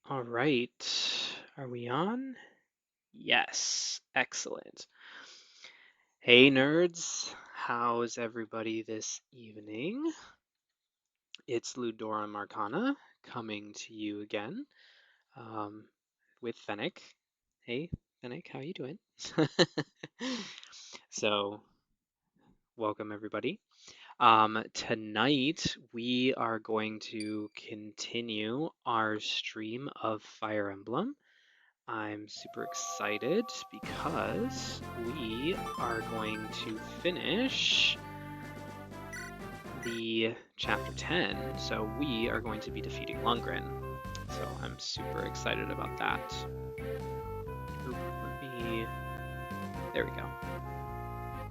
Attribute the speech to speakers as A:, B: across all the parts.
A: All right, are we on? Yes, excellent. Hey nerds, how's everybody this evening? It's Ludora Marcana coming to you again um, with Fennec. Hey, Fennec, how you doing? So, welcome everybody. Tonight we are going to continue our stream of Fire Emblem. I'm super excited because we are going to finish the chapter 10. So we are going to be defeating Lundgren. So I'm super excited about that. Oop, there we go.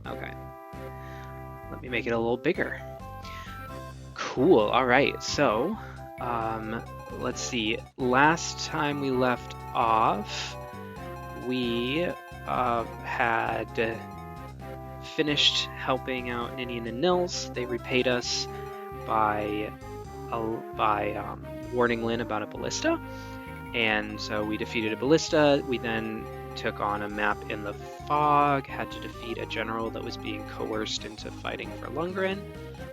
A: Okay. Let me make it a little bigger. Cool. All right. So, let's see. Last time we left off, we had finished helping out Ninian and Nils. They repaid us by warning Lynn about a ballista, and so we defeated a ballista. We then took on a map in the fog, had to defeat a general that was being coerced into fighting for Lundgren.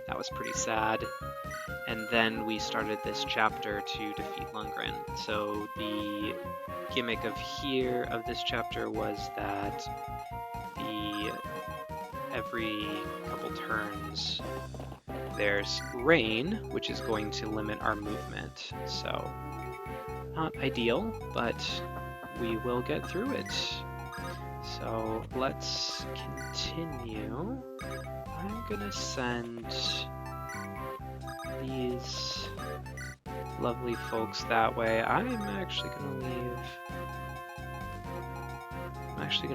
A: That was pretty sad. And then we started this chapter to defeat Lundgren. So the gimmick of this chapter was that every couple turns there's rain, which is going to limit our movement. So not ideal, but we will get through it. So let's continue. I'm gonna send these lovely folks that way. I'm actually gonna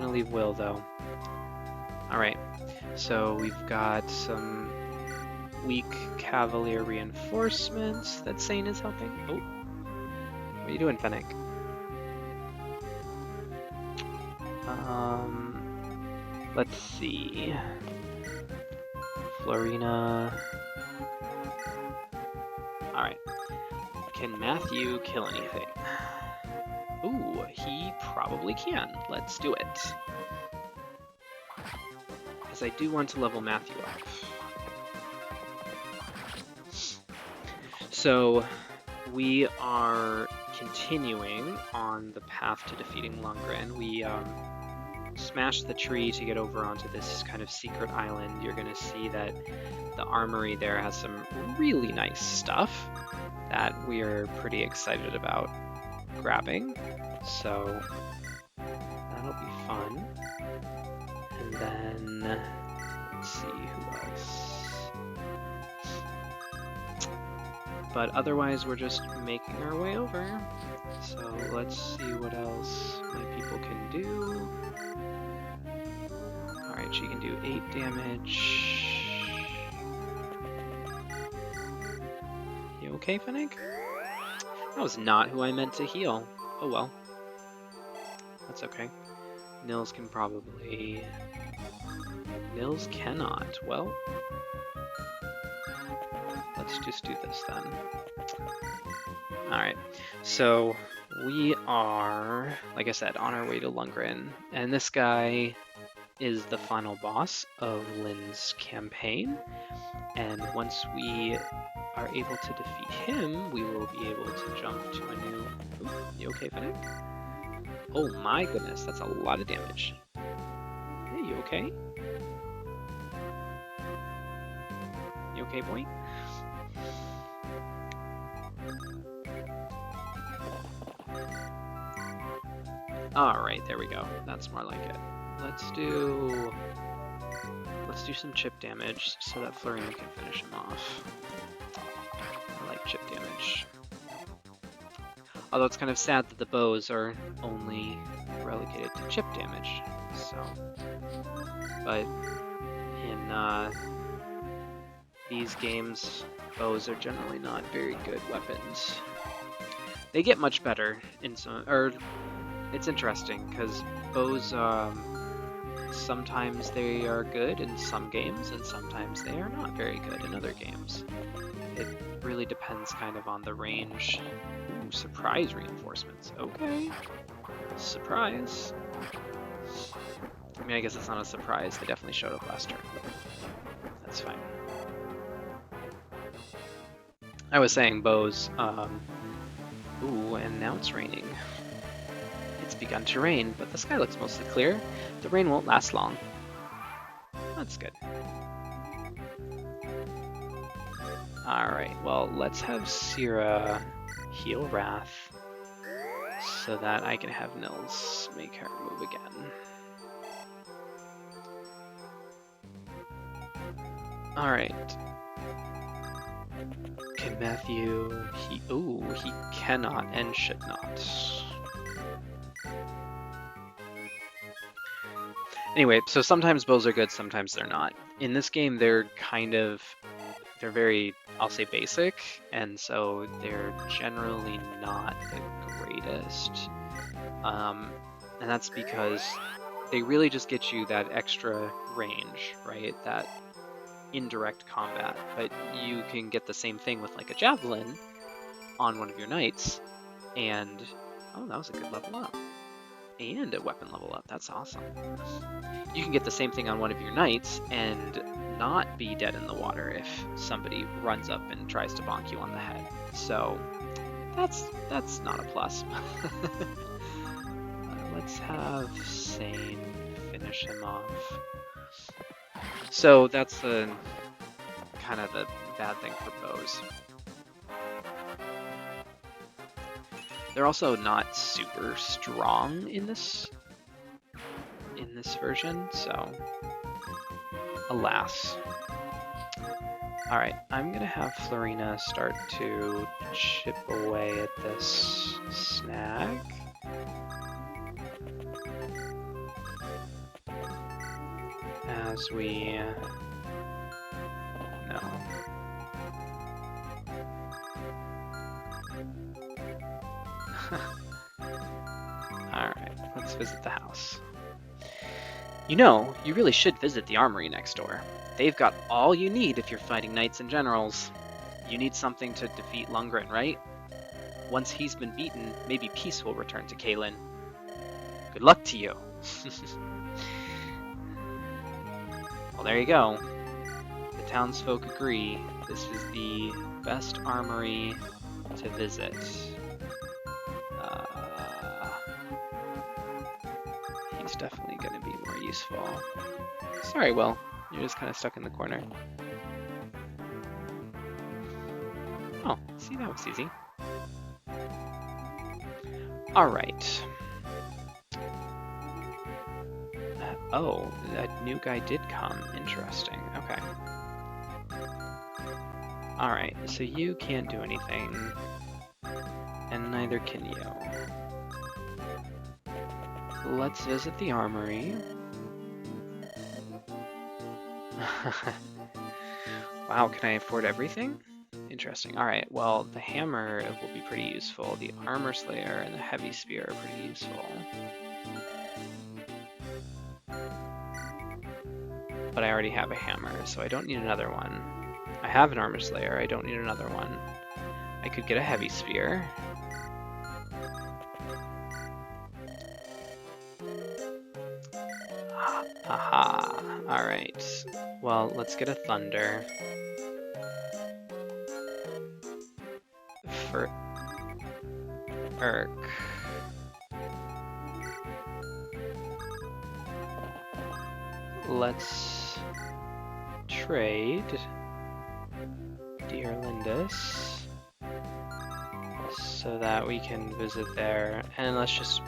A: leave Will though. Alright, so we've got some weak Cavalier reinforcements that Sane is helping. Oh, what are you doing, Fennec? Let's see. Florina. Alright. Can Matthew kill anything? Ooh, he probably can. Let's do it. Because I do want to level Matthew up. So, we are continuing on the path to defeating Lundgren. We smashed the tree to get over onto this kind of secret island. You're going to see that the armory there has some really nice stuff that we're pretty excited about grabbing. So that'll be fun. And then let's see who else. But otherwise we're just making our way over. So let's see what else my people can do. Alright, she can do 8 damage. You okay, Fennec? That was not who I meant to heal. Oh well. That's okay. Nils can probably... Nils cannot. Well, let's just do this then. Alright, so we are, like I said, on our way to Lundgren, and this guy is the final boss of Lynn's campaign, and once we are able to defeat him, we will be able to jump to a new... Ooh, you okay, Fennec? Oh my goodness, that's a lot of damage. Hey, you okay? You okay, boy? Alright, there we go. That's more like it. Let's do some chip damage so that Florina can finish him off. I like chip damage. Although it's kind of sad that the bows are only relegated to chip damage. So, but in these games, bows are generally not very good weapons. They get much better in some, or it's interesting because bows, sometimes they are good in some games and sometimes they are not very good in other games. really depends kind of on the range. Ooh, surprise reinforcements. Okay. Surprise. I mean, I guess it's not a surprise. They definitely showed up last turn. That's fine. I was saying bows. Ooh, and now it's raining. It's begun to rain, but the sky looks mostly clear. The rain won't last long. That's good. Alright, well, let's have Syrah heal Wrath so that I can have Nils make her move again. Alright. Can Matthew... he cannot and should not. Anyway, so sometimes bows are good, sometimes they're not. In this game, they're very, I'll say, basic, and so they're generally not the greatest. And that's because they really just get you that extra range, right? That indirect combat, but you can get the same thing with like a javelin on one of your knights, and oh, that was a good level up. And a weapon level up, that's awesome. You can get the same thing on one of your knights and not be dead in the water if somebody runs up and tries to bonk you on the head. So that's not a plus. Let's have Sane finish him off. So that's the kind of the bad thing for bows. They're also not super strong in this version, so alas. Alright, I'm gonna have Florina start to chip away at this snag. As we... no. Alright, let's visit the house. You know, you really should visit the armory next door. They've got all you need if you're fighting knights and generals. You need something to defeat Lundgren, right? Once he's been beaten, maybe peace will return to Caelin. Good luck to you! Well, there you go. The townsfolk agree this is the best armory to visit. He's definitely going to be more useful. Sorry, Will. You're just kind of stuck in the corner. Oh, see, that was easy. Alright. Oh, that new guy did come. Interesting. Okay. Alright, so you can't do anything. And neither can you. Let's visit the armory. Wow, can I afford everything? Interesting. Alright, well, the hammer will be pretty useful. The armor slayer and the heavy spear are pretty useful. But I already have a hammer, so I don't need another one. I have an armor slayer, I don't need another one. I could get a heavy spear. Aha, alright. Well, let's get a thunder. For Urk. Let's trade Dear Lindis so that we can visit there, and let's just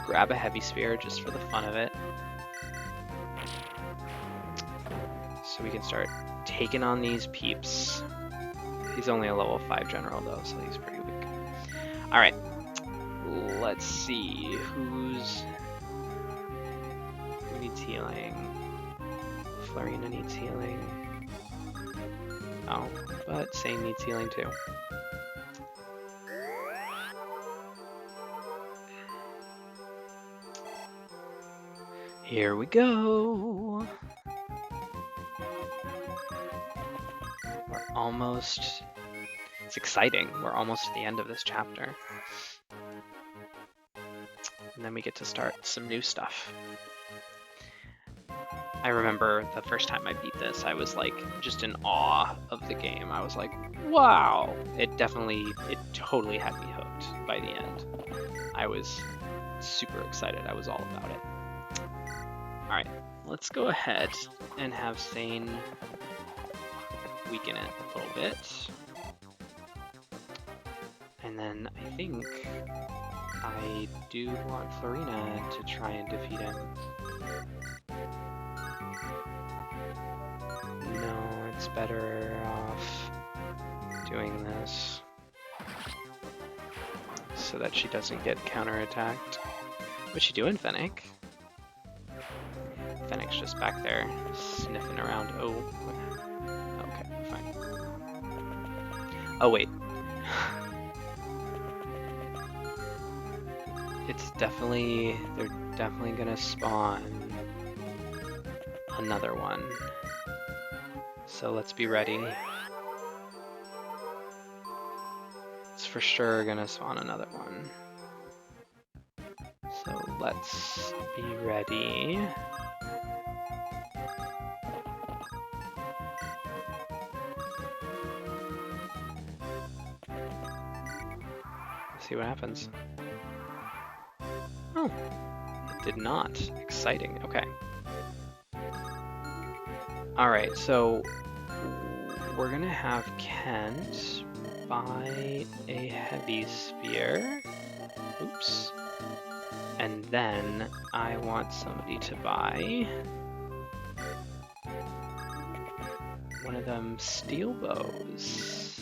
A: grab a heavy spear just for the fun of it. So we can start taking on these peeps. He's only a level 5 general though, so he's pretty weak. Alright, let's see who needs healing. Florina needs healing. Oh, but Sane needs healing too. Here we go. We're almost It's exciting. We're almost at the end of this chapter. And then we get to start some new stuff. I remember the first time I beat this, I was like just in awe of the game. I was like, wow! It totally had me hooked by the end. I was super excited. I was all about it. Alright, let's go ahead and have Thane weaken it a little bit. And then I think I do want Florina to try and defeat him. No, it's better off doing this so that she doesn't get counterattacked. What's she doing, Fennec? Fennec's just back there sniffing around. Oh, okay, fine. Oh, wait. They're definitely gonna spawn another one. So let's be ready. It's for sure gonna spawn another one. So let's be ready. See what happens. Oh, it did not. Exciting. Okay. Alright, so we're gonna have Kent buy a heavy sphere. Oops. And then I want somebody to buy one of them steel bows.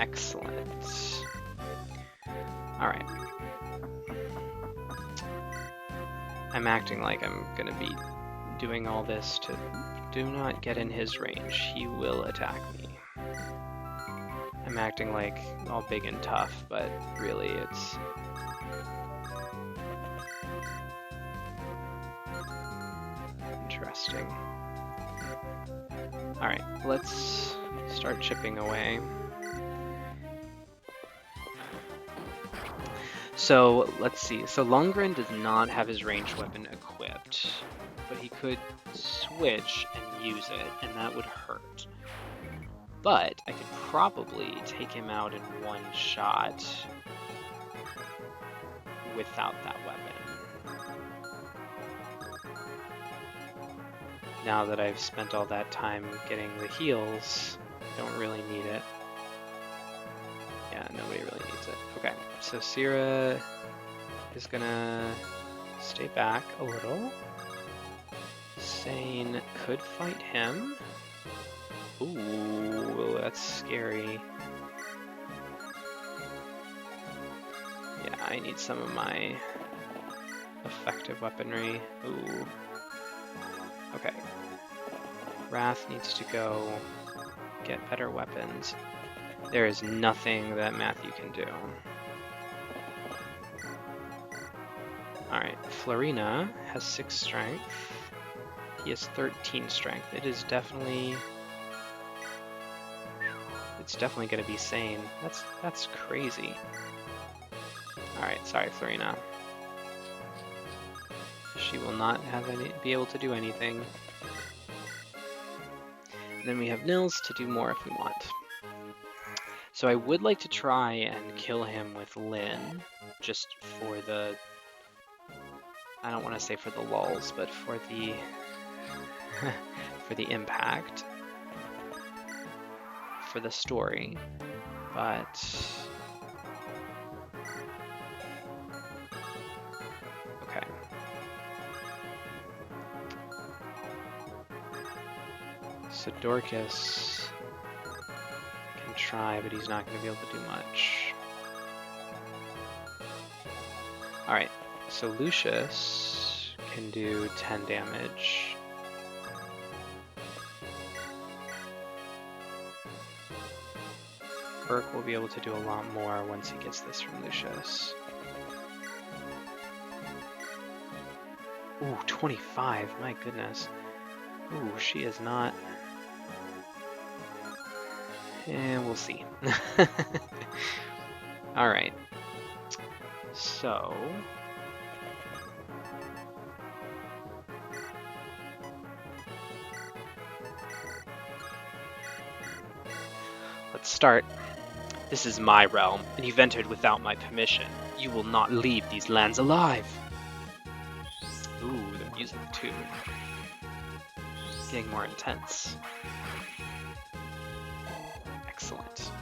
A: Excellent. Alright. I'm acting like I'm gonna be doing all this to do not get in his range. He will attack me. I'm acting like all big and tough, but really it's... interesting. Alright, let's start chipping away. So, let's see. So Lundgren does not have his ranged weapon equipped, but he could switch and use it, and that would hurt. But I could probably take him out in one shot without that weapon. Now that I've spent all that time getting the heals, I don't really need it. Yeah, nobody really needs it. Okay, so Sierra is gonna stay back a little. Sane could fight him. Ooh, that's scary. Yeah, I need some of my effective weaponry. Ooh. Okay. Wrath needs to go get better weapons. There is nothing that Matthew can do. Alright, Florina has 6 strength. He has 13 strength. It's definitely going to be sane. That's crazy. Alright, sorry, Florina. She will not be able to do anything. And then we have Nils to do more if we want. So I would like to try and kill him with Lynn, just for the... I don't want to say for the lulz, but for the... for the impact. For the story. But... okay. So Dorcas can try, but he's not going to be able to do much. Alright, so Lucius can do 10 damage. Burke will be able to do a lot more once he gets this from Lucius. Ooh, 25, my goodness. Ooh, she is not And we'll see. Alright. So... let's start. This is my realm, and you've entered without my permission. You will not leave these lands alive. Ooh, the music too. Getting more intense. Excellent.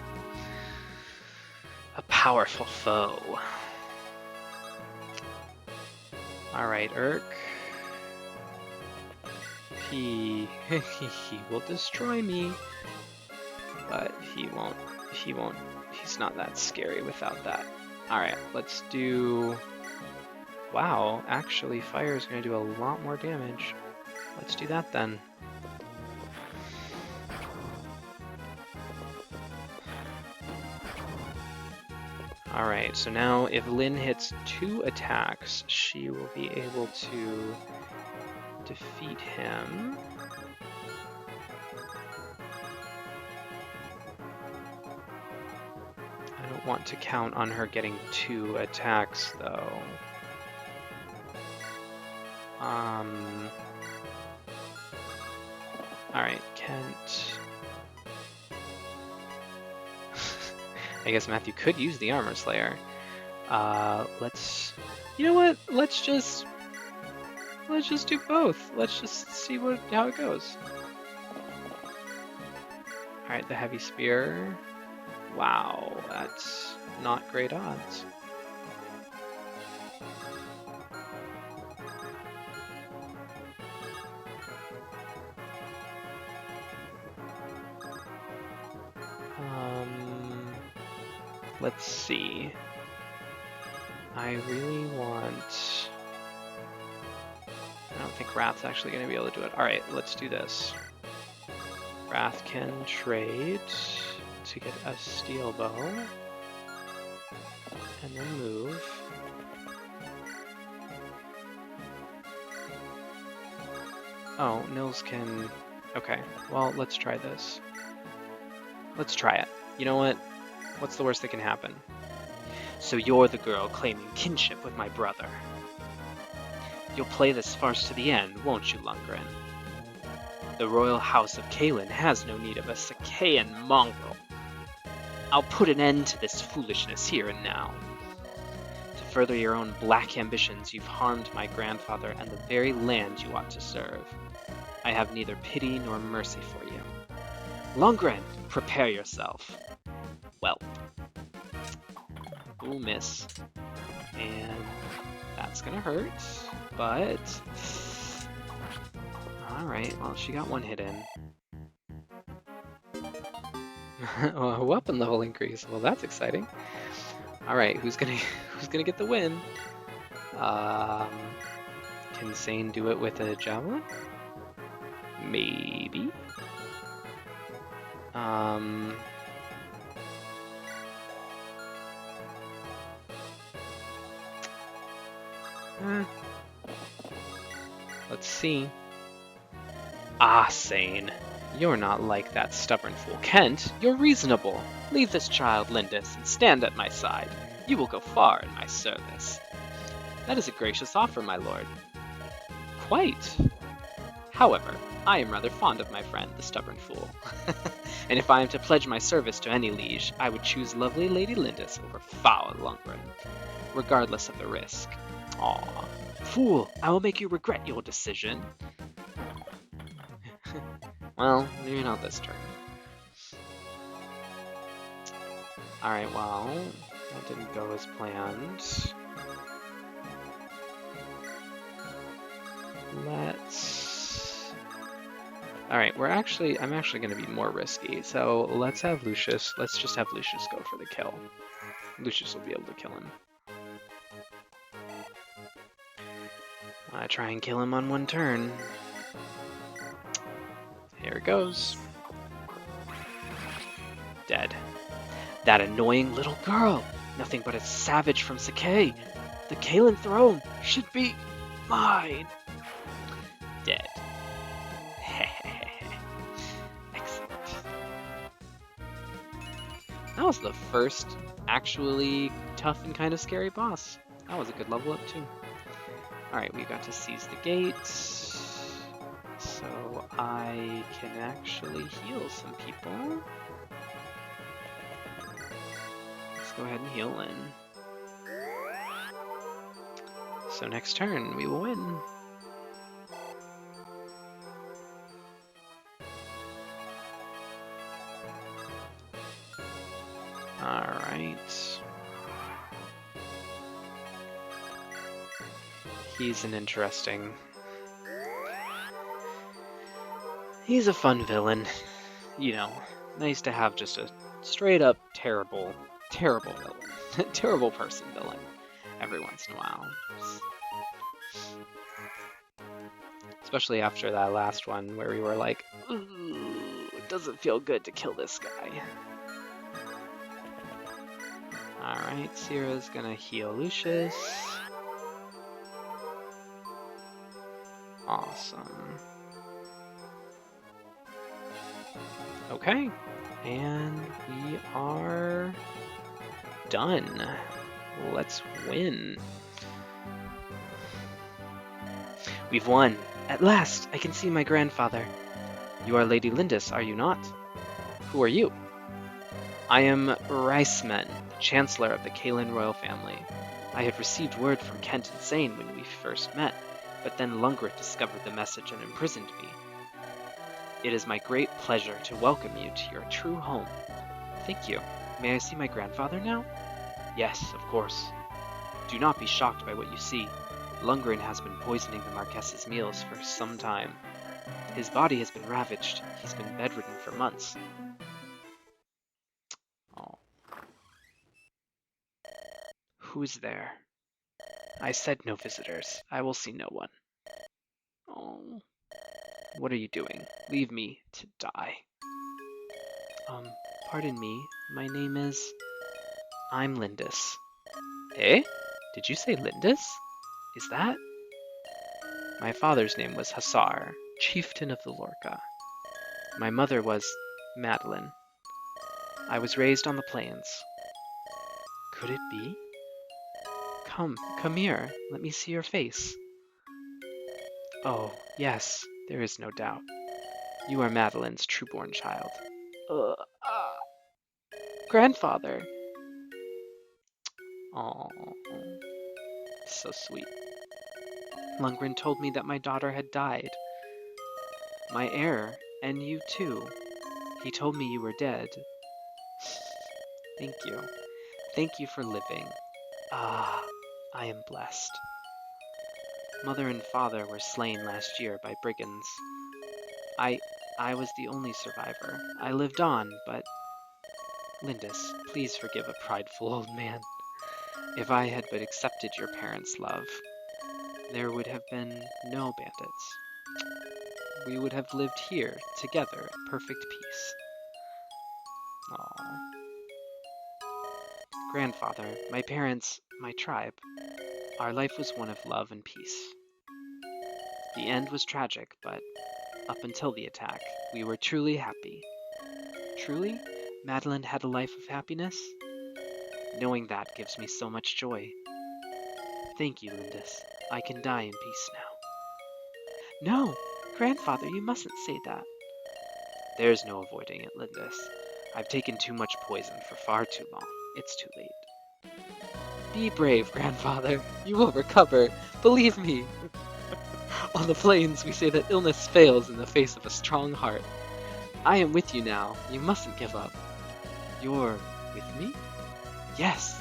A: A powerful foe. Alright, Urk. He will destroy me. But he won't, he's not that scary without that. Alright, let's do... wow, actually fire is going to do a lot more damage. Let's do that then. Alright, so now if Lynn hits 2 attacks, she will be able to defeat him. I don't want to count on her getting 2 attacks, though. Alright, Kent. I guess Matthew could use the Armor Slayer. Let's... you know what? Let's just do both. Let's just see how it goes. Alright, the Heavy Spear. Wow, that's not great odds. Let's see. I really want... I don't think Wrath's actually going to be able to do it. Alright, let's do this. Wrath can trade to get a steel bow, and then move. Oh, Nils can... okay, well, let's try this. Let's try it. You know what? What's the worst that can happen? So you're the girl claiming kinship with my brother. You'll play this farce to the end, won't you, Lundgren? The royal house of Caelin has no need of a Sacaean mongrel. I'll put an end to this foolishness here and now. To further your own black ambitions, you've harmed my grandfather and the very land you ought to serve. I have neither pity nor mercy for you. Lundgren, prepare yourself. Well. Ooh, miss. And that's gonna hurt, but... alright, well, she got 1 hit in. Well, a weapon level increase. Well, that's exciting. Alright, who's gonna get the win? Can Sane do it with a javelin? Maybe. Let's see. Ah, Sane. You're not like that stubborn fool Kent. You're reasonable. Leave this child, Lindis, and stand at my side. You will go far in my service. That is a gracious offer, my lord. Quite. However, I am rather fond of my friend, the stubborn fool. And if I am to pledge my service to any liege, I would choose lovely Lady Lindis over foul Lundgren, regardless of the risk. Aw. Fool, I will make you regret your decision. Well, maybe not this turn. Alright, well, that didn't go as planned. Let's... alright, I'm actually going to be more risky, so let's just have Lucius go for the kill. Lucius will be able to kill him. I try and kill him on 1 turn. Here it goes. Dead. That annoying little girl! Nothing but a savage from Sacae! The Caelin throne should be mine! Dead. Excellent. That was the first actually tough and kind of scary boss. That was a good level up too. Alright, we got to seize the gate. So I can actually heal some people. Let's go ahead and heal Lynn. So next turn, we will win. Alright. He's an interesting... He's a fun villain. You know, nice to have just a straight up terrible villain. Terrible person villain every once in a while. Especially after that last one where we were like, ooh, it doesn't feel good to kill this guy. Alright, Sierra's gonna heal Lucius. Awesome. Okay, and we are done. Let's win. We've won. At last, I can see my grandfather. You are Lady Lindis, are you not? Who are you? I am Reisman, Chancellor of the Caelin royal family. I had received word from Kent and Sane when we first met, but then Lundgren discovered the message and imprisoned me. It is my great pleasure to welcome you to your true home. Thank you. May I see my grandfather now? Yes, of course. Do not be shocked by what you see. Lundgren has been poisoning the Marquess's meals for some time. His body has been ravaged. He's been bedridden for months. Oh. Who's there? I said no visitors. I will see no one. Oh. What are you doing? Leave me to die. Pardon me. My name is... I'm Lindis. Eh? Did you say Lindis? Is that? My father's name was Hussar, chieftain of the Lorca. My mother was Madeline. I was raised on the plains. Could it be? Come here. Let me see your face. Oh, yes, there is no doubt. You are Madeline's true-born child. Grandfather! Oh, so sweet. Lundgren told me that my daughter had died. My heir, and you too. He told me you were dead. Thank you. Thank you for living. Ah, I am blessed. Mother and father were slain last year by brigands. I was the only survivor. I lived on, but... Lindis, please forgive a prideful old man. If I had but accepted your parents' love, there would have been no bandits. We would have lived here, together, in perfect peace. Aww. Grandfather, my parents, my tribe, our life was one of love and peace. The end was tragic, but up until the attack, we were truly happy. Truly? Madeline had a life of happiness? Knowing that gives me so much joy. Thank you, Lindis. I can die in peace now. No! Grandfather, you mustn't say that. There's no avoiding it, Lindis. I've taken too much poison for far too long. It's too late. Be brave, Grandfather. You will recover. Believe me. On the plains, we say that illness fails in the face of a strong heart. I am with you now. You mustn't give up. You're with me? Yes.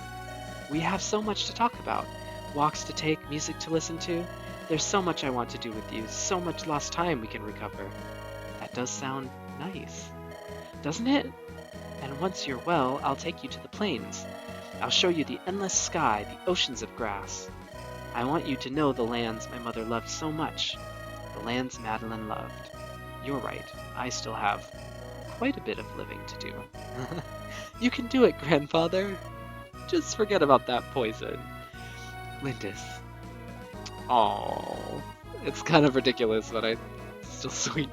A: We have so much to talk about. Walks to take, music to listen to. There's so much I want to do with you, so much lost time we can recover. That does sound nice, doesn't it? And once you're well, I'll take you to the plains. I'll show you the endless sky, the oceans of grass. I want you to know the lands my mother loved so much, the lands Madeline loved. You're right, I still have quite a bit of living to do. You can do it, Grandfather. Just forget about that poison. Lindis. Oh, it's kind of ridiculous, but it's still sweet.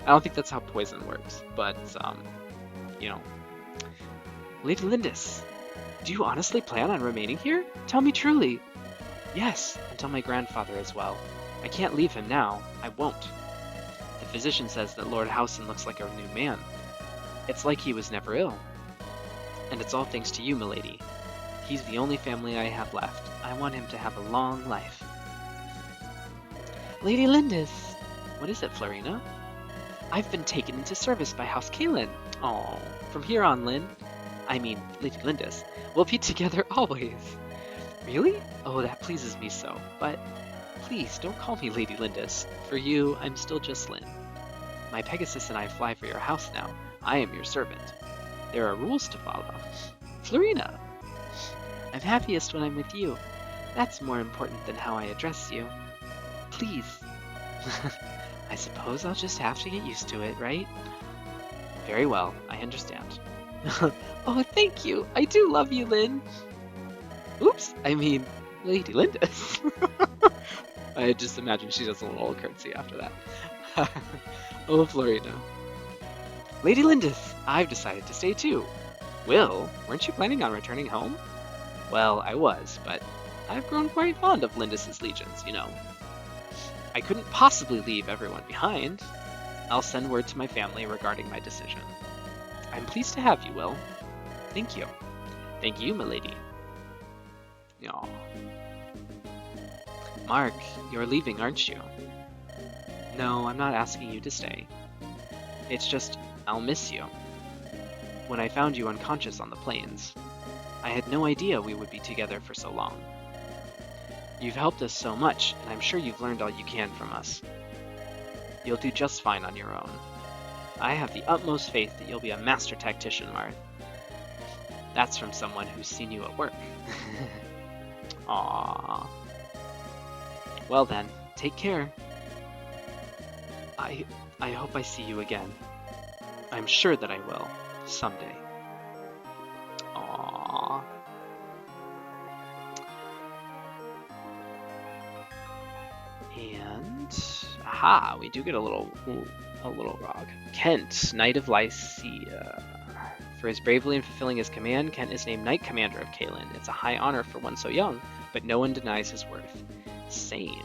A: I don't think that's how poison works, but, you know, Lady Lindis, do you honestly plan on remaining here? Tell me truly. Yes, until my grandfather is well. I can't leave him now. I won't. The physician says that Lord Howson looks like a new man. It's like he was never ill. And it's all thanks to you, milady. He's the only family I have left. I want him to have a long life. Lady Lindis! What is it, Florina? I've been taken into service by House Caelin. Oh, from here on, Lady Lindis, we'll be together always. Really? Oh, that pleases me so. But please, don't call me Lady Lindis. For you, I'm still just Lynn. My Pegasus and I fly for your house now. I am your servant. There are rules to follow. Florina! I'm happiest when I'm with you. That's more important than how I address you. Please. I suppose I'll just have to get used to it, right? Very well, I understand. Oh, thank you. I do love you, Lynn. Oops, Lady Lindis. I just imagine she does a little curtsy after that. Oh, Florina. Lady Lindis, I've decided to stay too. Will, weren't you planning on returning home? Well, I was, but I've grown quite fond of Lindis's legions, you know. I couldn't possibly leave everyone behind. I'll send word to my family regarding my decision. I'm pleased to have you, Will. Thank you. Thank you, milady. Aww. Mark, you're leaving, aren't you? No, I'm not asking you to stay. It's just, I'll miss you. When I found you unconscious on the plains, I had no idea we would be together for so long. You've helped us so much, and I'm sure you've learned all you can from us. You'll do just fine on your own. I have the utmost faith that you'll be a master tactician, Marth. That's from someone who's seen you at work. Aww. Well then, take care. I hope I see you again. I'm sure that I will, someday. Aww. And aha, we do get a little rog. Kent, Knight of Lycia. For his bravely in fulfilling his command, Kent is named Knight Commander of Caelin. It's a high honor for one so young, but no one denies his worth. Sane.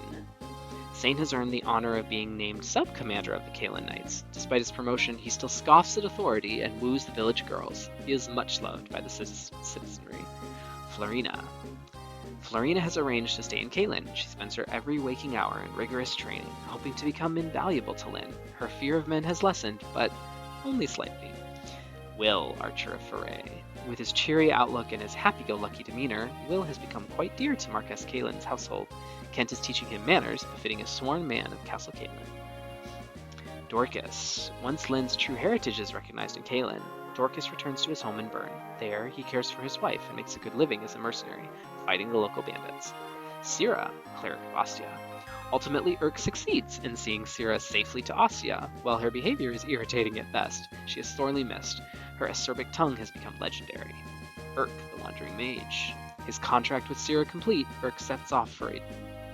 A: Sane has earned the honor of being named Sub-Commander of the Caelin Knights. Despite his promotion, he still scoffs at authority and woos the village girls. He is much loved by the citizenry. Florina. Florina has arranged to stay in Caelin. She spends her every waking hour in rigorous training, hoping to become invaluable to Lynn. Her fear of men has lessened, but only slightly. Will, Archer of Foray. With his cheery outlook and his happy-go-lucky demeanor, Will has become quite dear to Marquess Caelin's household. Kent is teaching him manners befitting a sworn man of Castle Caelin. Dorcas. Once Lynn's true heritage is recognized in Caelin, Dorcas returns to his home in Bern. There, he cares for his wife and makes a good living as a mercenary, fighting the local bandits. Syrah, Cleric of Ostia. Ultimately, Urk succeeds in seeing Syrah safely to Ostia. While her behavior is irritating at best, she is sorely missed. Her acerbic tongue has become legendary. Urk, the Wandering Mage. His contract with Syrah complete, Urk sets off for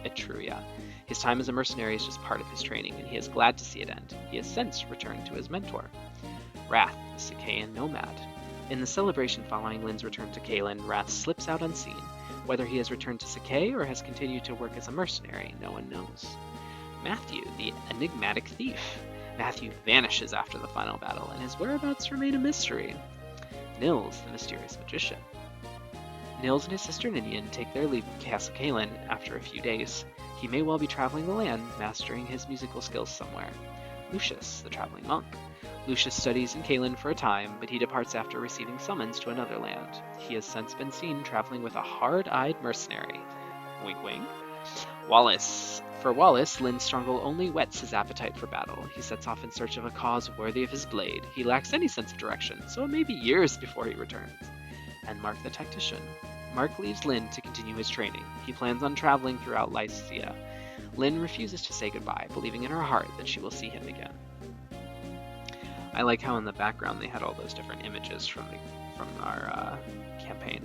A: Etruria. His time as a mercenary is just part of his training, and he is glad to see it end. He has since returned to his mentor. Wrath, the Sacaean nomad. In the celebration following Lynn's return to Caelin, Wrath slips out unseen. Whether he has returned to Sacae or has continued to work as a mercenary, no one knows. Matthew, the enigmatic thief. Matthew vanishes after the final battle, and his whereabouts remain a mystery. Nils, the mysterious magician. Nils and his sister Ninian take their leave of Castle Caelin after a few days. He may well be traveling the land, mastering his musical skills somewhere. Lucius, the traveling monk. Lucius studies in Caelin for a time, but he departs after receiving summons to another land. He has since been seen traveling with a hard-eyed mercenary. Wink wink. Wallace. For Wallace, Lynn Strungle only whets his appetite for battle. He sets off in search of a cause worthy of his blade. He lacks any sense of direction, so it may be years before he returns. And Mark the Tactician. Mark leaves Lynn to continue his training. He plans on traveling throughout Lycia. Lynn refuses to say goodbye, believing in her heart that she will see him again. I like how in the background they had all those different images from our campaign.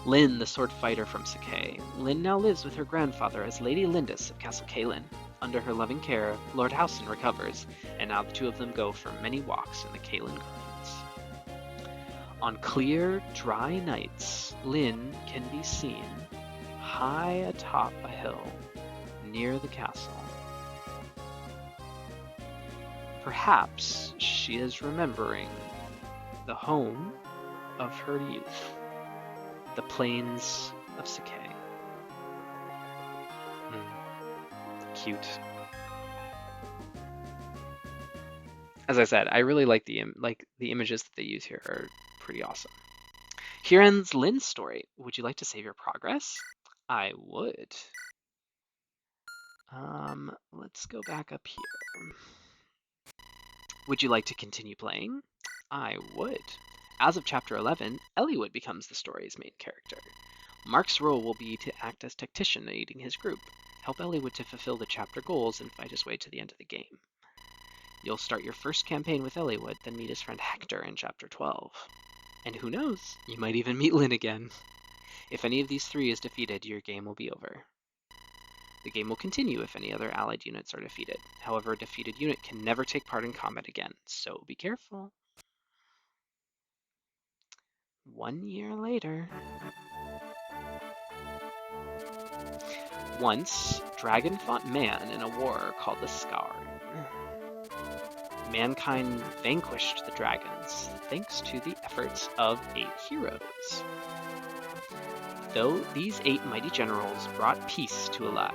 A: Lynn, the sword fighter from Sacae. Lynn now lives with her grandfather as Lady Lindis of Castle Caelin. Under her loving care, Lord Howson recovers, and now the two of them go for many walks in the Caelin Gardens. On clear, dry nights, Lynn can be seen high atop a hill near the castle. Perhaps she is remembering the home of her youth, the plains of Sakai. Cute. As I said, I really like the images that they use here are pretty awesome. Here ends Lynn's story. Would you like to save your progress? I would. Let's go back up here. Would you like to continue playing? I would. As of chapter 11, Eliwood becomes the story's main character. Mark's role will be to act as tactician aiding his group, help Eliwood to fulfill the chapter goals, and fight his way to the end of the game. You'll start your first campaign with Eliwood, then meet his friend Hector in chapter 12. And who knows, you might even meet Lynn again. If any of these three is defeated, your game will be over. The game will continue if any other allied units are defeated. However, a defeated unit can never take part in combat again, so be careful. 1 year later. Once, dragon fought man in a war called the Scarn. Mankind vanquished the dragons thanks to the efforts of 8 heroes. Though these 8 mighty generals brought peace to Alive,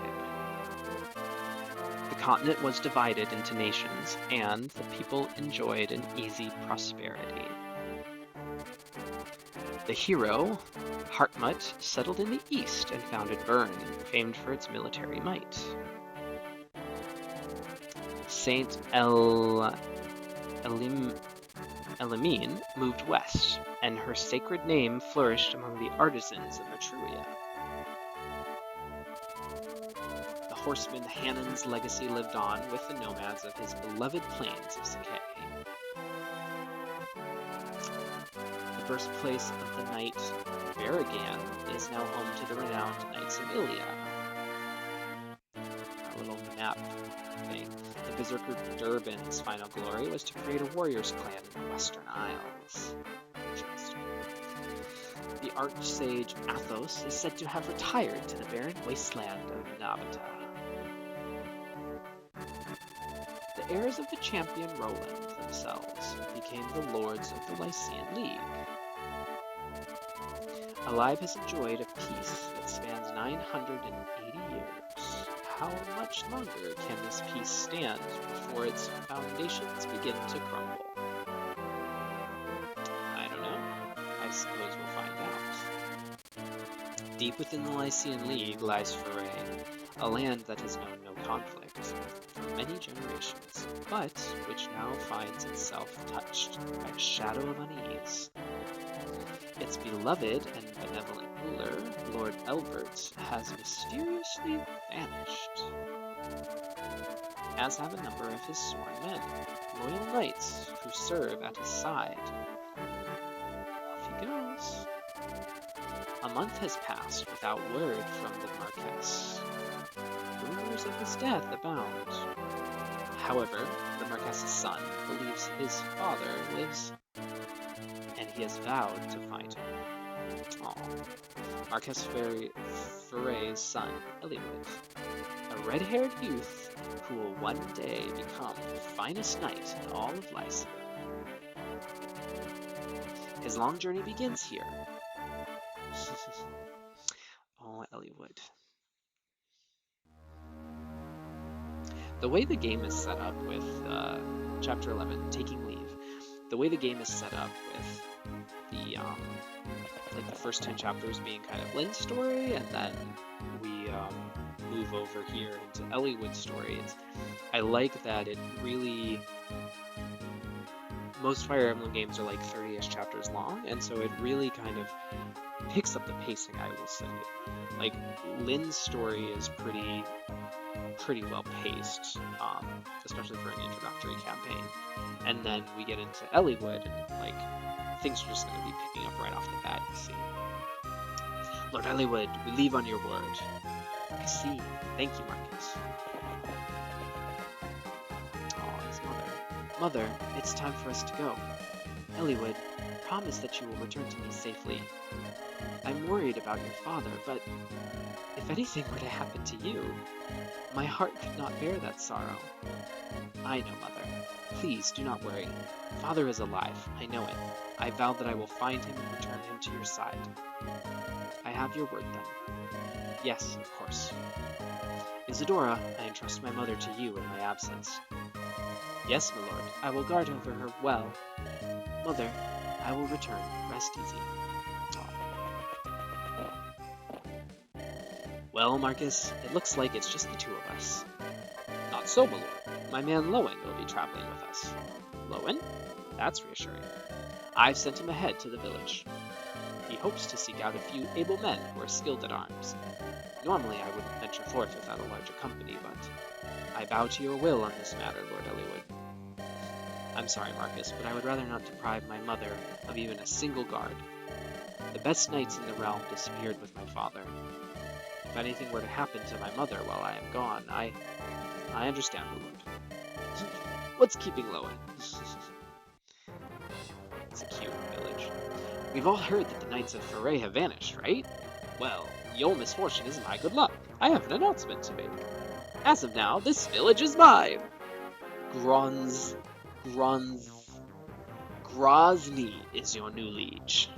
A: the continent was divided into nations, and the people enjoyed an easy prosperity. The hero, Hartmut, settled in the east and founded Bern, famed for its military might. Saint Elimine moved west, and her sacred name flourished among the artisans of Etruria. The horseman Hanan's legacy lived on with the nomads of his beloved plains of Sakai. The birthplace of the knight Baragan is now home to the renowned Knights of Ilia. A little map thing. The Berserker Durban's final glory was to create a warriors clan in the Western Isles. Interesting. The Archsage Athos is said to have retired to the barren wasteland of Navata. The heirs of the champion Roland themselves became the lords of the Lycian League. Alive has enjoyed a peace that spans 980 years. How much longer can this peace stand before its foundations begin to crumble? I don't know. I suppose we'll find out. Deep within the Lycian League lies Foray, a land that has known no conflict for many generations, but which now finds itself touched by a shadow of unease. Its beloved and benevolent ruler, Lord Elbert, has mysteriously vanished, as have a number of his sworn men, loyal knights who serve at his side. Off he goes. A month has passed without word from the Marquess. Rumors of his death abound. However, the Marquess's son believes his father lives, and he has vowed to find him. Marquess Ferre's son, Eliwood, a red-haired youth who will one day become the finest knight in all of Lycia. His long journey begins here. Oh, Eliwood. The way the game is set up with Chapter 11, Taking Leave, the way the game is set up with the like the first 10 chapters being kind of Lynn's story, and then we move over here into Eliwood's story. I like that it really, most Fire Emblem games are like 30-ish chapters long, and so it really kind of picks up the pacing, I will say. Like, Lynn's story is pretty well paced, especially for an introductory campaign. And then we get into Eliwood, and like things are just going to be picking up right off the bat, you see. Lord Eliwood, we leave on your word. I see. Thank you, Marcus. Oh, his mother. Mother, it's time for us to go. Eliwood, promise that you will return to me safely. I'm worried about your father, but if anything were to happen to you, my heart could not bear that sorrow. I know, Mother. Please, do not worry. Father is alive, I know it. I vow that I will find him and return him to your side. I have your word, then. Yes, of course. Isadora, I entrust my mother to you in my absence. Yes, my lord, I will guard over her well. Mother, I will return. Rest easy. Well, Marcus, it looks like it's just the two of us. Not so, my lord. My man Lowen will be traveling with us. Lowen? That's reassuring. I've sent him ahead to the village. He hopes to seek out a few able men who are skilled at arms. Normally I wouldn't venture forth without a larger company, but I bow to your will on this matter, Lord Eliwood. I'm sorry, Marcus, but I would rather not deprive my mother of even a single guard. The best knights in the realm disappeared with my father. If anything were to happen to my mother while I am gone, I understand, my lord. What's keeping Lowen? It's a cute village. We've all heard that the Knights of Foray have vanished, right? Well, your misfortune isn't my good luck. I have an announcement to make. As of now, this village is mine! Grozny is your new liege.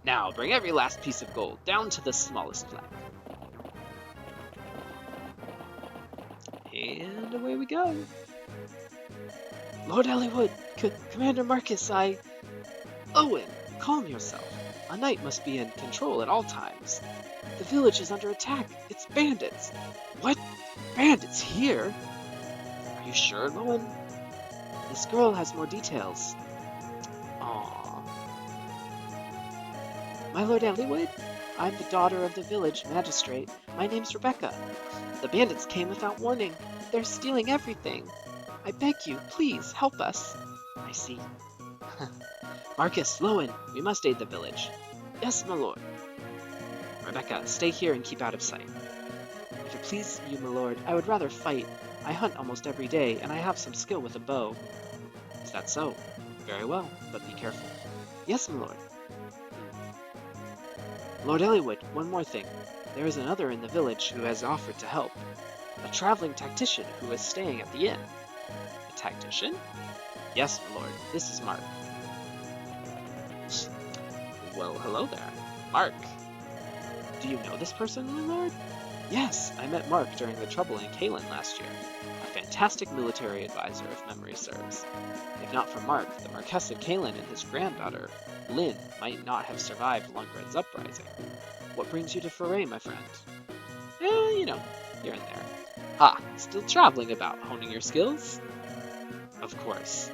A: Now, bring every last piece of gold down to the smallest flag. And away we go. Lord Eliwood, Commander Marcus, Owen, calm yourself. A knight must be in control at all times. The village is under attack. It's bandits. What? Bandits here? Are you sure, Lowen? This girl has more details. Aww. My Lord Eliwood? I'm the daughter of the village magistrate. My name's Rebecca. The bandits came without warning. They're stealing everything. I beg you, please, help us. I see. Marcus, Lowen, we must aid the village. Yes, my lord. Rebecca, stay here and keep out of sight. If it please you, my lord, I would rather fight. I hunt almost every day, and I have some skill with a bow. Is that so? Very well, but be careful. Yes, my lord. Lord Eliwood, one more thing. There is another in the village who has offered to help. A traveling tactician who is staying at the inn. A tactician? Yes, my lord. This is Mark. Well, hello there. Mark. Do you know this person, my lord? Yes, I met Mark during the trouble in Caelin last year. A fantastic military advisor, if memory serves. If not for Mark, the Marquess of Caelin and his granddaughter, Lynn, might not have survived Lundgren's uprising. What brings you to Foray, my friend? You know, here and there. Ha, still traveling about, honing your skills? Of course.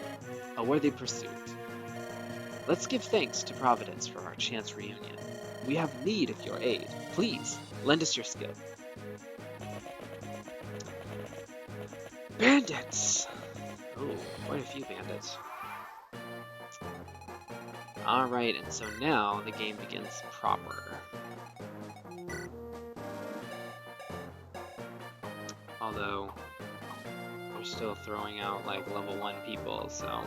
A: A worthy pursuit. Let's give thanks to Providence for our chance reunion. We have need of your aid. Please, lend us your skill. Bandits! Oh, quite a few bandits. Alright, and so now the game begins proper. Although, we're still throwing out like level 1 people, so...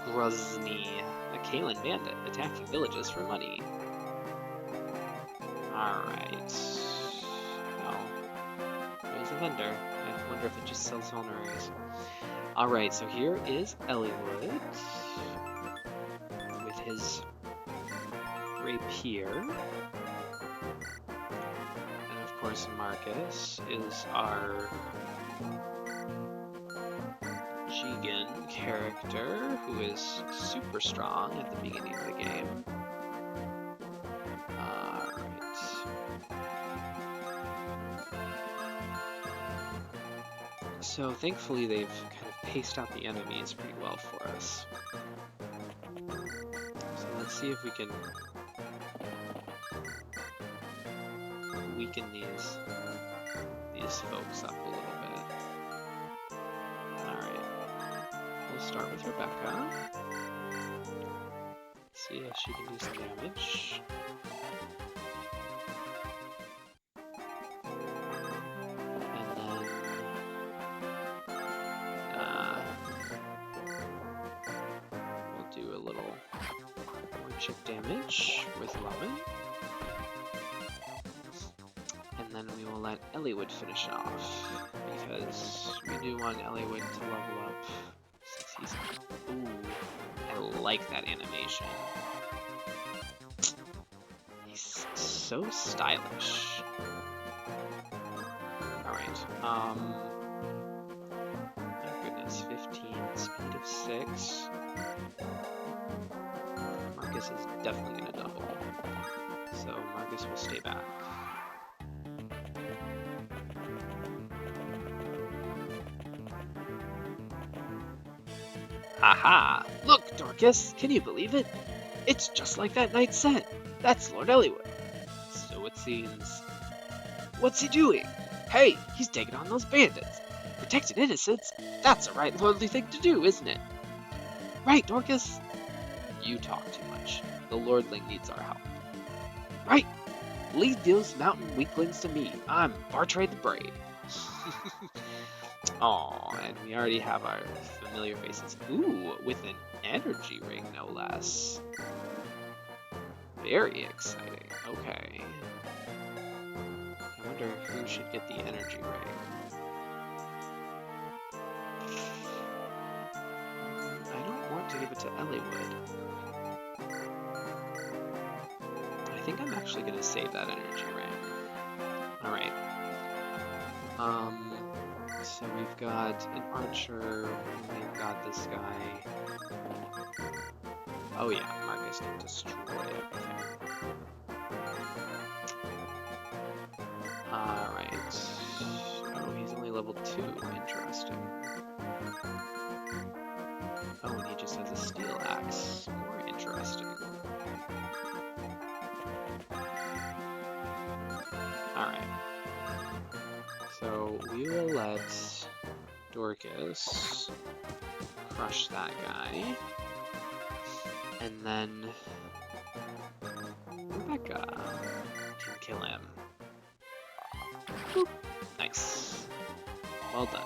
A: Grozny, a Caelin bandit attacking villages for money. Alright. Well, there's a vendor. I wonder if it just sells vulneraries. Alright, so here is Eliwood with his rapier. And of course Marcus is our Jigen character, who is super strong at the beginning of the game. Alright. So thankfully they've kind of paced out the enemies pretty well for us. So let's see if we can weaken these folks up a little bit. Alright. We'll start with Rebecca. See if she can do some damage. And then chip damage with Lowen. And then we will let Eliwood finish off, because we do want Eliwood to level up since he's... Ooh, I like that animation. He's so stylish. Alright, my goodness, 15, speed of 6. Marcus is definitely gonna double, so Marcus will stay back. Haha! Look, Dorcas! Can you believe it? It's just like that knight said. That's Lord Eliwood. So it seems. What's he doing? Hey, he's taking on those bandits. Protecting innocents? That's a right lordly thing to do, isn't it? Right, Dorcas? You talk too much. The lordling needs our help. Right! Leave those mountain weaklings to me. I'm Bartray the Brave. Aw, and we already have our familiar faces. Ooh, with an energy ring, no less. Very exciting. Okay. I wonder who should get the energy ring. I don't want to give it to Eliwood. I think I'm actually going to save that energy ring. Alright. So we've got an archer, and we've got this guy. Oh yeah, Marcus can destroy everything. Alright. Oh, he's only level 2. Interesting. Oh, and he just has a steel axe. More interesting. Alright. So we will let Dorcas crush that guy. And then Rebecca can kill him. Boop. Nice. Well done.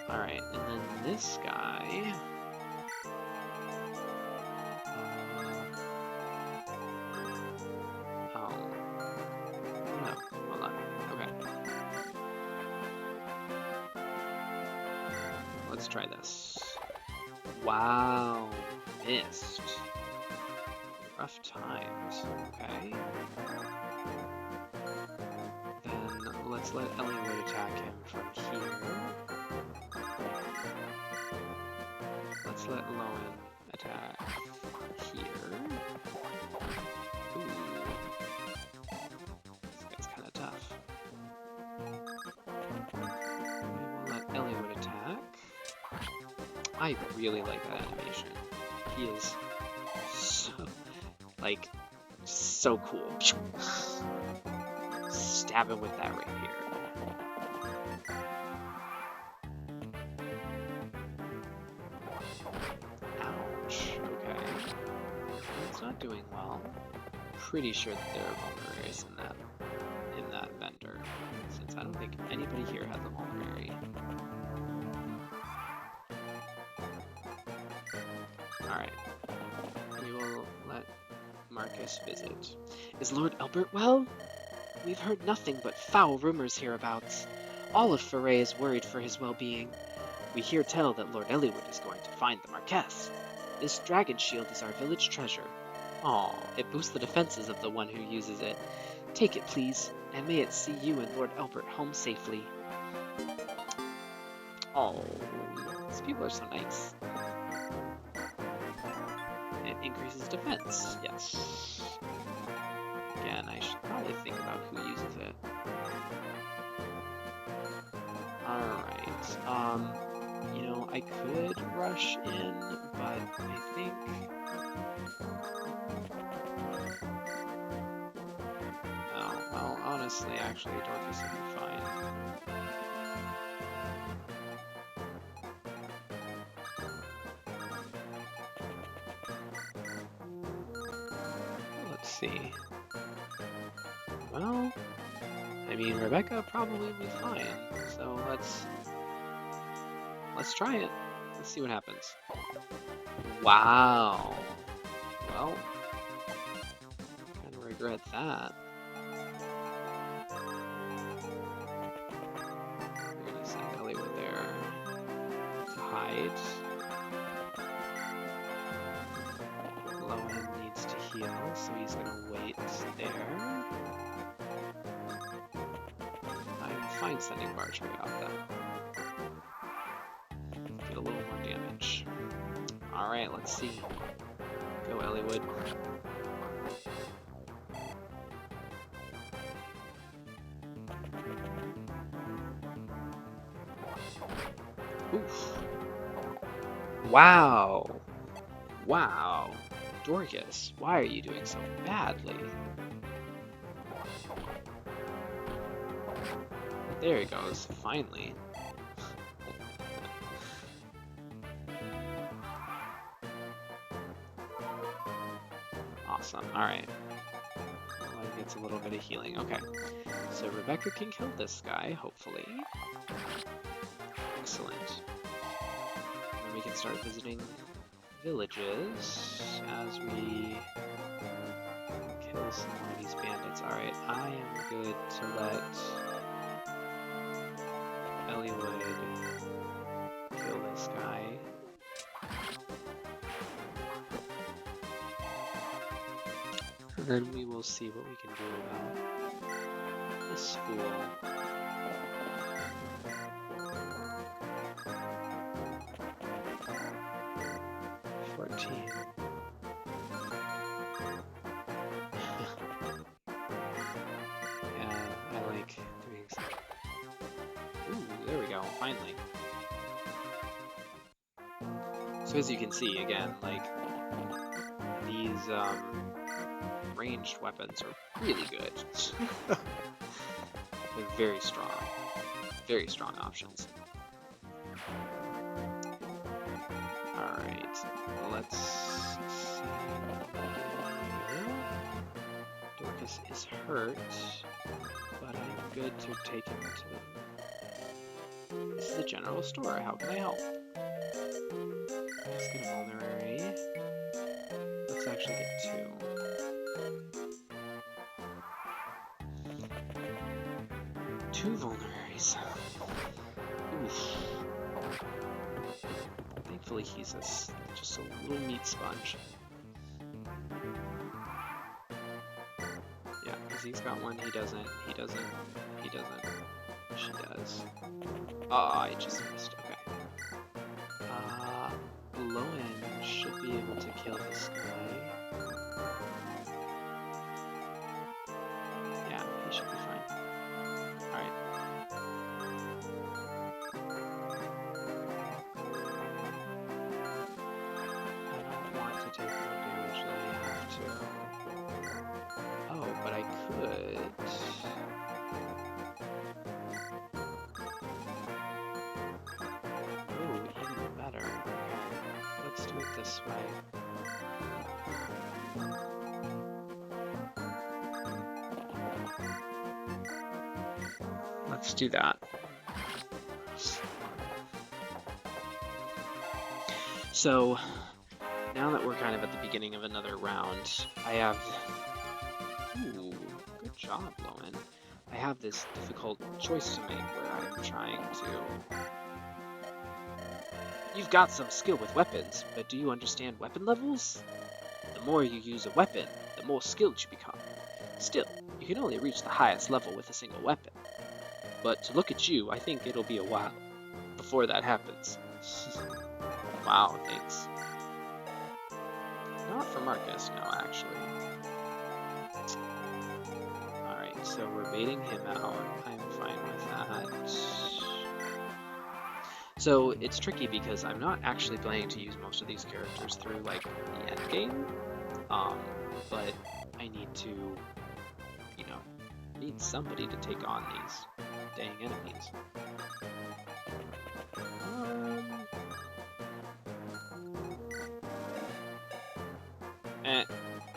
A: Alright, and then this guy... Let's try this. Wow, missed. Rough times, okay. Then let's let Eliwood attack him from here. Let's let Lowen attack here. Ooh. This guy's kind of tough. We will let Eliwood attack. I really like that animation. He is so, like, so cool. Stab him with that rapier. Ouch. Okay. It's not doing well. Pretty sure that there are vulneraries in that vendor, since I don't think anybody here has a vulnerary. Alright. We will let Marcus visit. Is Lord Elbert well? We've heard nothing but foul rumors hereabouts. All of Foray is worried for his well-being. We hear tell that Lord Eliwood is going to find the Marquess. This dragon shield is our village treasure. Aw, it boosts the defenses of the one who uses it. Take it, please, and may it see you and Lord Elbert home safely. Oh, these people are so nice. It increases defense, yes. Again, I should probably think about who uses it. Alright, you know, I could rush in, but I think... Oh, well, honestly, actually, Dorcas would be fine. Let's see. Well, I mean, Rebecca probably would be fine, so let's let's try it. Let's see what happens. Wow. Well, kind of regret that. We're gonna send Eliwood there to hide. Lundgren needs to heal, so he's gonna wait there. I'm fine sending Marjorie out then. Get a little more damage. Alright, let's see. Go, Eliwood. Oof. Wow. Wow. Dorcas, why are you doing so badly? There he goes, finally. Awesome, alright. Well, he gets a little bit of healing. Okay, so Rebecca can kill this guy, hopefully. Excellent. And we can start visiting villages as we kill some more of these bandits. Alright, I am good to let Eliwood kill this guy. And then we will see what we can do about this fool. 14. Yeah, I like doing some. Ooh, there we go, finally. So as you can see, again, like, these ranged weapons are really good. They're very strong options. Alright, let's see. Dorcas is hurt, but I'm good to take him to... This is a general store, how can I help? Let's get a vulnerary. Let's actually get 2. 2 vulneraries. Oof. Thankfully he's just a little meat sponge. Yeah, because he's got one, he doesn't. She does. Oh, I just missed, okay. Lundgren should be able to kill this guy. Yeah, he should be fine. Alright. I don't want to take more damage than I have to. Oh, but I could... Oh, even better. Let's do it this way. Let's do that. So, now that we're kind of at the beginning of another round, I have... Ooh, good job, Lundgren. I have this difficult choice to make where I'm trying to... You've got some skill with weapons, but do you understand weapon levels? The more you use a weapon, the more skilled you become. Still, you can only reach the highest level with a single weapon. But to look at you, I think it'll be a while before that happens. Wow, thanks. Not for Marcus, no, actually. Alright, so we're baiting him out. I'm fine with that. So it's tricky because I'm not actually planning to use most of these characters through like the end game, but I need to, you know, need somebody to take on these dang enemies.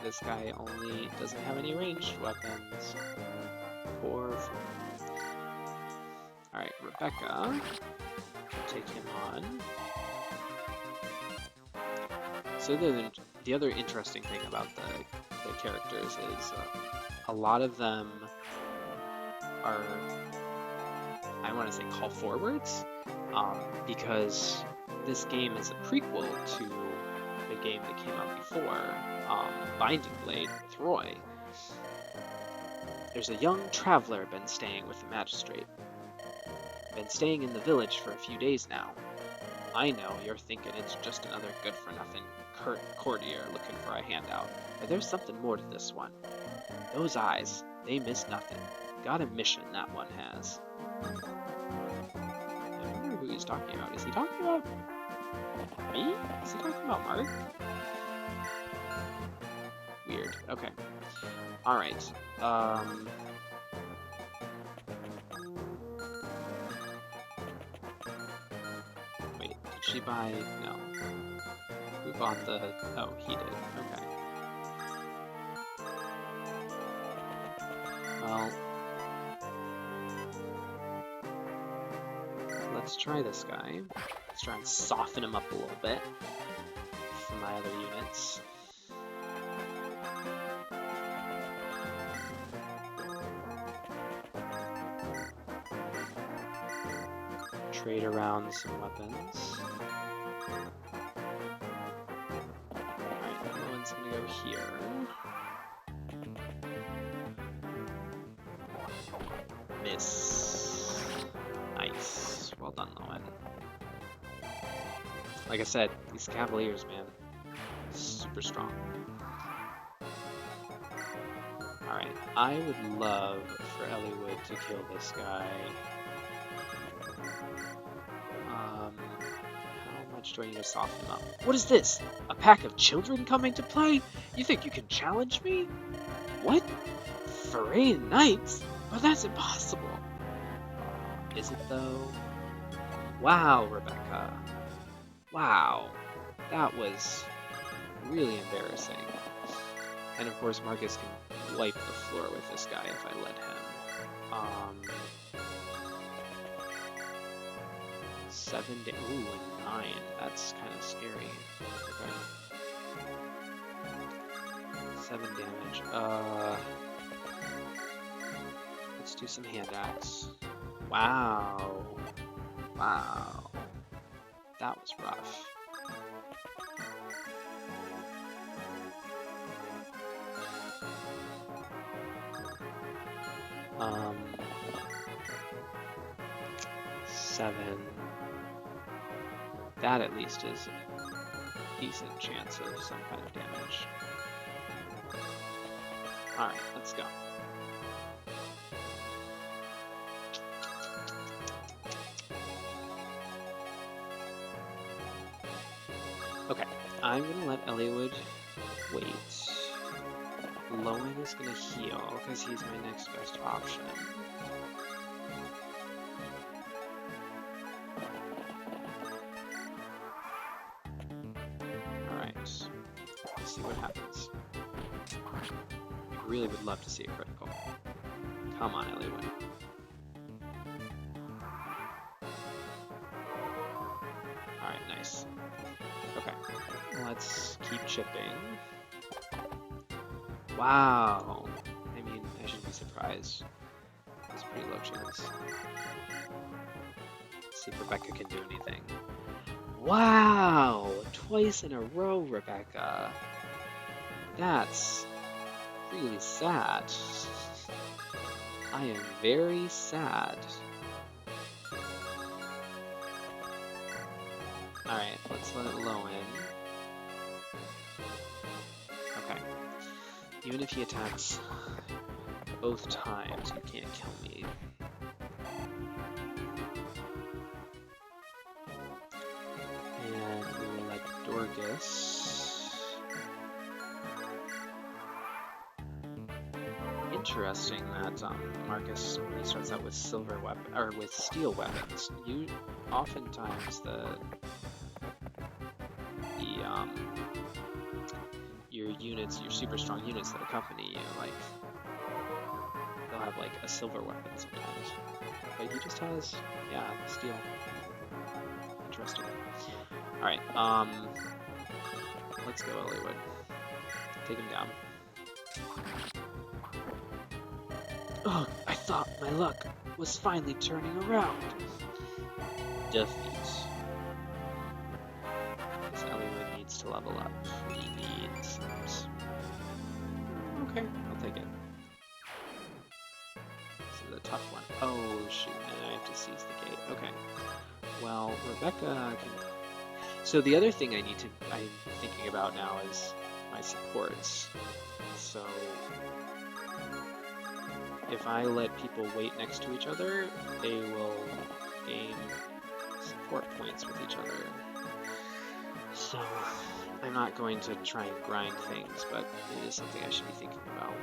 A: This guy only doesn't have any ranged weapons. Poor. Alright, Rebecca. Take him on. So the other interesting thing about the characters is a lot of them are, I want to say, call forwards, because this game is a prequel to the game that came out before, Binding Blade with Roy. There's a young traveler been staying with the magistrate. Been staying in the village for a few days now. I know you're thinking it's just another good-for-nothing courtier looking for a handout, but there's something more to this one. Those eyes, they miss nothing. Got a mission, that one has. I wonder who he's talking about. Is he talking about me? Is he talking about Mark? Weird. Okay. Alright. Wait, did she buy... No. Who bought the... Oh, he did. Okay. Well... Let's try this guy. Let's try and soften him up a little bit for my other units. Trade around some weapons. Alright, that one's gonna go here. Miss. Nice. Well done, Lowen. Like I said, these Cavaliers, man, super strong. Alright, I would love for Eliwood to kill this guy. How much do I need to soften him up? What is this? A pack of children coming to play? You think you can challenge me? What? Foray Knights? But that's impossible. Is it though? Wow, Rebecca. Wow. That was really embarrassing. And of course Marcus can wipe the floor with this guy if I let him. 7 damage. Ooh, and 9. That's kind of scary. Okay. 7 damage. Let's do some hand axe. Wow. Wow. That was rough. Um, 7. That at least is a decent chance of some kind of damage. Alright, let's go. Okay, I'm gonna let Eliwood wait. Lowen is gonna heal, because he's my next best option. Alright, let's see what happens. I really would love to see a critical. Come on, Eliwood. Alright, nice. Okay, let's keep chipping. Wow! I mean, I shouldn't be surprised. It's a pretty low chance. Let's see if Rebecca can do anything. Wow! Twice in a row, Rebecca. That's really sad. I am very sad. Alright, let's let it low in. Okay. Even if he attacks both times, you can't kill me. And we will let Dorcas. Interesting that Marcus, when he starts out with silver weapon or with steel weapons, oftentimes your units, your super strong units that accompany you, like they'll have like a silver weapon sometimes. But he just has, yeah, steel. stupid. Alright, let's go, Eliwood. Take him down. Oh, I thought my luck was finally turning around. Defeat. Because Eliwood needs to level up. He needs... Okay, I'll take it. This is a tough one. Oh, shoot, and I have to seize the gate. Okay. Well, Rebecca can... So the other thing I'm thinking about now is my supports. So if I let people wait next to each other, they will gain support points with each other. So I'm not going to try and grind things, but it is something I should be thinking about.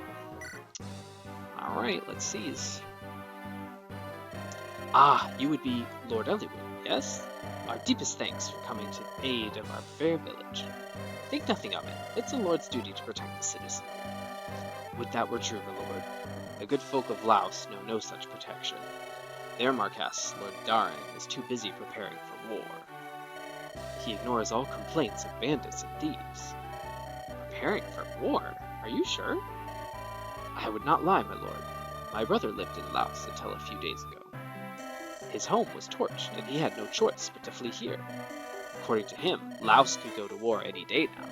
A: Alright, let's seize. Ah, you would be Lord Eliwood, yes? Our deepest thanks for coming to aid of our fair village. Think nothing of it. It's a lord's duty to protect the citizen. Would that were true, my lord. The good folk of Laos know no such protection. Their Marquess, Lord Darren, is too busy preparing for war. He ignores all complaints of bandits and thieves. Preparing for war? Are you sure? I would not lie, my lord. My brother lived in Laos until a few days ago. His home was torched, and he had no choice but to flee here. According to him, Laos could go to war any day now.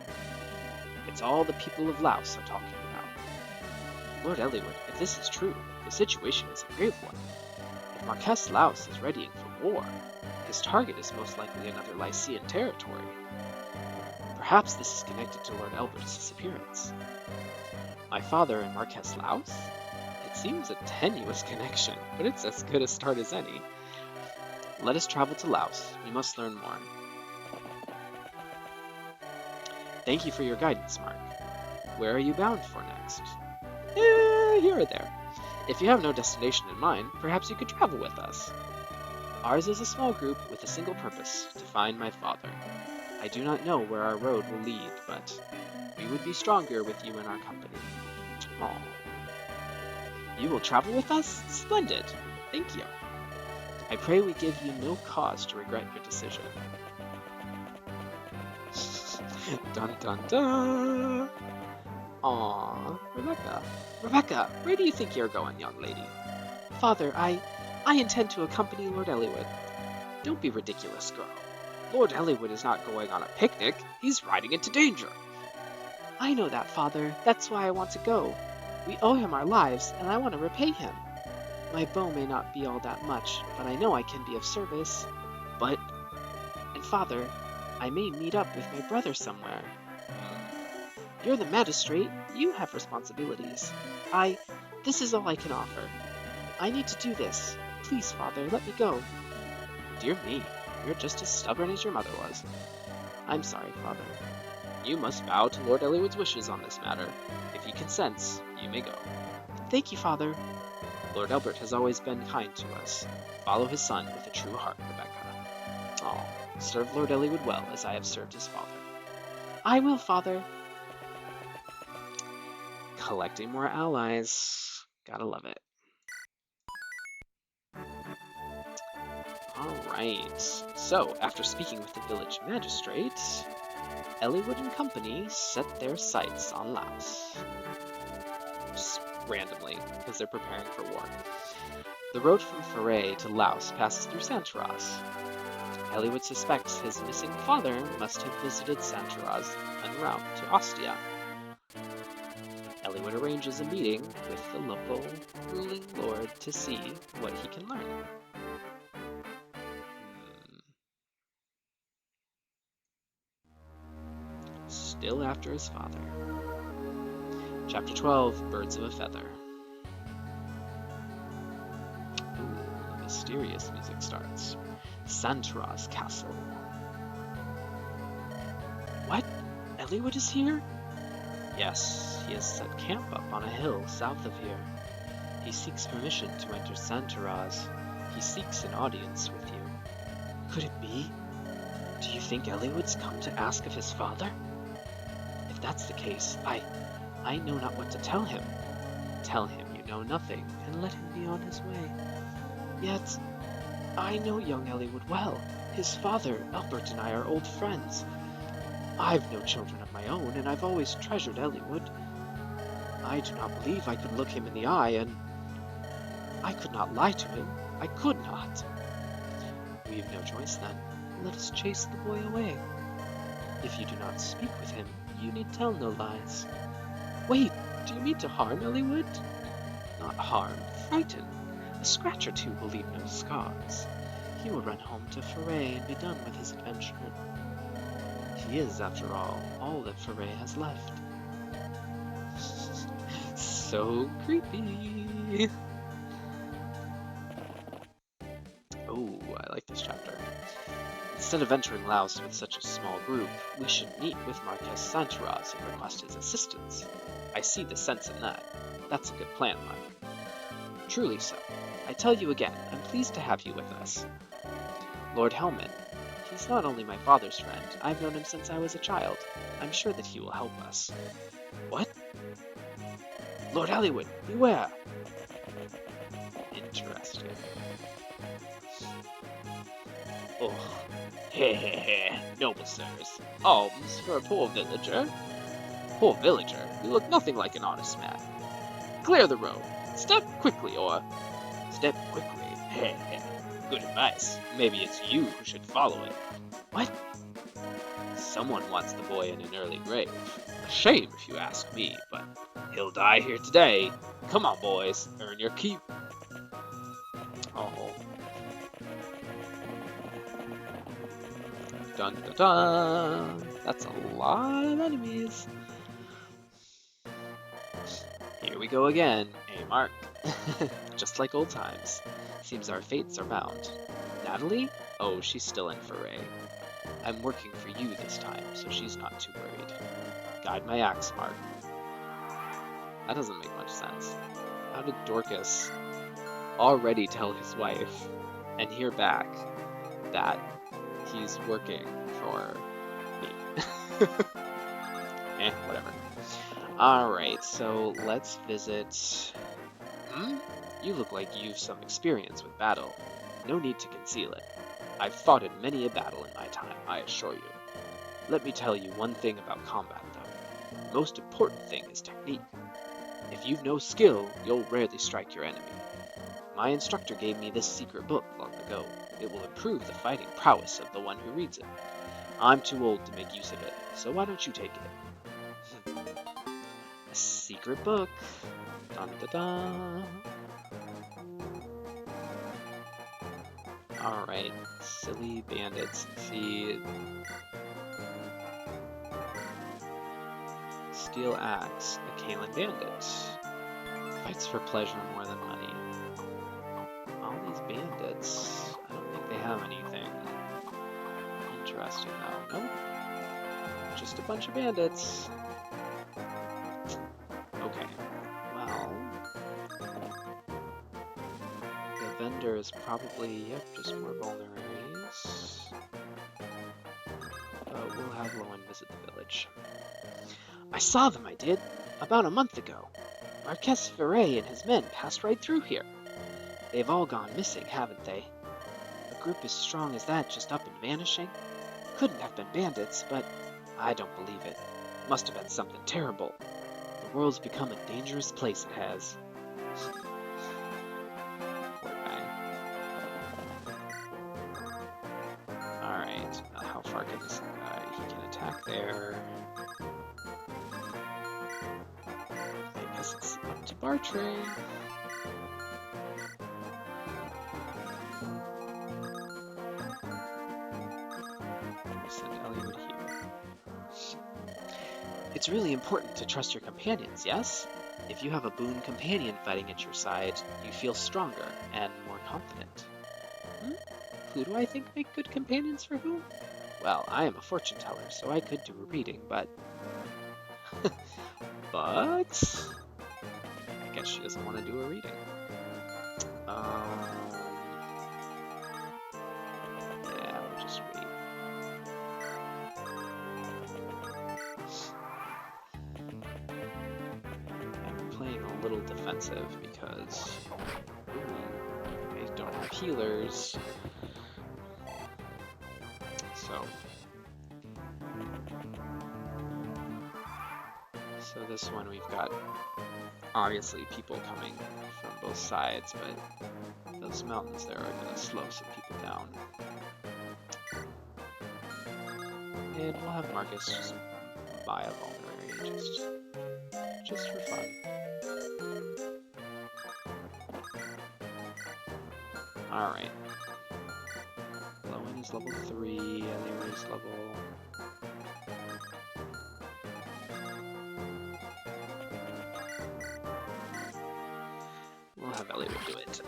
A: It's all the people of Laos are talking about. Lord Eliwood, if this is true, the situation is a grave one. If Marquess Laos is readying for war, his target is most likely another Lycian territory. Perhaps this is connected to Lord Elbert's disappearance. My father and Marquess Laos? It seems a tenuous connection, but it's as good a start as any. Let us travel to Laos. We must learn more. Thank you for your guidance, Mark. Where are you bound for next? Here or there. If you have no destination in mind, perhaps you could travel with us. Ours is a small group with a single purpose, to find my father. I do not know where our road will lead, but we would be stronger with you in our company. Aww. You will travel with us? Splendid. Thank you. I pray we give you no cause to regret your decision. Dun dun dun! Aww, Rebecca. Rebecca, where do you think you're going, young lady? Father, I intend to accompany Lord Eliwood. Don't be ridiculous, girl. Lord Eliwood is not going on a picnic. He's riding into danger. I know that, Father. That's why I want to go. We owe him our lives, and I want to repay him. My bow may not be all that much, but I know I can be of service. And Father, I may meet up with my brother somewhere. You're the magistrate. You have responsibilities. This is all I can offer. I need to do this. Please, Father, let me go. Dear me, you're just as stubborn as your mother was. I'm sorry, Father. You must bow to Lord Eliwood's wishes on this matter. If he consents, you may go. Thank you, Father. Lord Elbert has always been kind to us. Follow his son with a true heart, Rebecca. Oh, serve Lord Eliwood well, as I have served his father. I will, Father. Collecting more allies. Gotta love it. Alright, so after speaking with the village magistrate, Eliwood and company set their sights on Laos. Just randomly, because they're preparing for war. The road from Foray to Laos passes through Santoraz. Eliwood suspects his missing father must have visited Santoraz en route to Ostia. Eliwood arranges a meeting with the local ruling lord to see what he can learn. Still after his father. Chapter 12, Birds of a Feather. Ooh, mysterious music starts. Santoraz Castle. What? Eliwood is here? Yes, he has set camp up on a hill south of here. He seeks permission to enter Santoraz. He seeks an audience with you. Could it be? Do you think Eliwood's come to ask of his father? If that's the case, I know not what to tell him. Tell him you know nothing, and let him be on his way. Yet, I know young Eliwood well. His father, Albert, and I are old friends. I've no children of my own, and I've always treasured Eliwood. I do not believe I could look him in the eye, and I could not lie to him. I could not. We have no choice then. Let us chase the boy away. If you do not speak with him, you need tell no lies. Wait, do you mean to harm Eliwood? Not harm, frighten. A scratch or two will leave no scars. He will run home to Foray and be done with his adventure. He is, after all that Foray has left. So creepy. Oh, I like this chapter. Instead of entering Laos with such a small group, we should meet with Marquess Santaraz and request his assistance. I see the sense in that. That's a good plan, Mark. Truly so. I tell you again, I'm pleased to have you with us. Lord Helmet. He's not only my father's friend, I've known him since I was a child. I'm sure that he will help us. What? Lord Eliwood, beware! Interesting. Oh, heh, noble sirs. Alms for a poor villager? Poor villager? You look nothing like an honest man. Clear the road. Step quickly, or... Step quickly? Heh. Good advice. Maybe it's you who should follow it. What? Someone wants the boy in an early grave. A shame, if you ask me, but he'll die here today. Come on, boys. Earn your keep. Oh. Dun dun dun. That's a lot of enemies. Here we go again, eh, Mark? Just like old times. Seems our fates are bound. Natalie? Oh, she's still in Foray. I'm working for you this time, so she's not too worried. Guide my axe, Mark. That doesn't make much sense. How did Dorcas already tell his wife and hear back that he's working for me? Whatever. Alright, so let's visit... You look like you've some experience with battle. No need to conceal it. I've fought in many a battle in my time, I assure you. Let me tell you one thing about combat, though. The most important thing is technique. If you've no skill, you'll rarely strike your enemy. My instructor gave me this secret book long ago. It will improve the fighting prowess of the one who reads it. I'm too old to make use of it, so why don't you take it? A secret book. Dun da da. Alright, silly bandits. See. Steel axe, a Caelin bandit. Fights for pleasure more than money. All these bandits, I don't think they have anything interesting though. Nope. Just a bunch of bandits. Okay, well, the vendor is probably, yep, just more vulneraries. But we'll have Lowen visit the village. I saw them, I did, about a month ago. Marquess Foray and his men passed right through here. They've all gone missing, haven't they? A group as strong as that just up and vanishing? Couldn't have been bandits, but I don't believe it. Must have been something terrible. The world's become a dangerous place, it has. Poor guy. Alright, how far can this guy? He can attack there. I guess it's up to Bartray. Send Eliwood here. It's really important to trust your companions, yes? If you have a boon companion fighting at your side, you feel stronger and more confident. Who do I think make good companions for who? Well, I am a fortune teller, so I could do a reading, but... but... I guess she doesn't want to do a reading. Yeah, we'll just wait. I'm playing a little defensive because I don't have healers. So this one we've got obviously people coming from both sides, but those mountains there are going to slow some people down. And we'll have Marcus just buy a vulnerary just for fun. Alright. Lowen is level 3, Eliwood is level... We'll have Eliwood do it.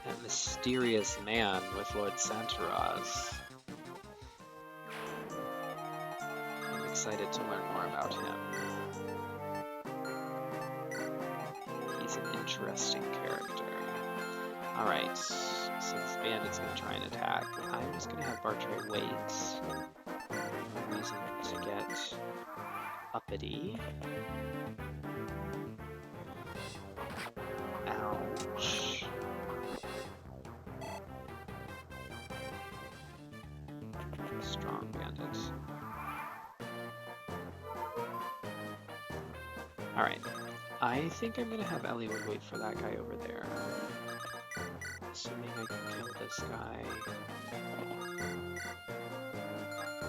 A: That mysterious man with Lord Santaraz. I'm excited to learn more about him. He's an interesting character. Alright, since Bandit's going to try and attack, I'm just going to have Bartray wait. No reason to get uppity. Ouch. Strong Bandit. Alright. I think I'm gonna have Eliwood wait for that guy over there. Assuming I can kill this guy.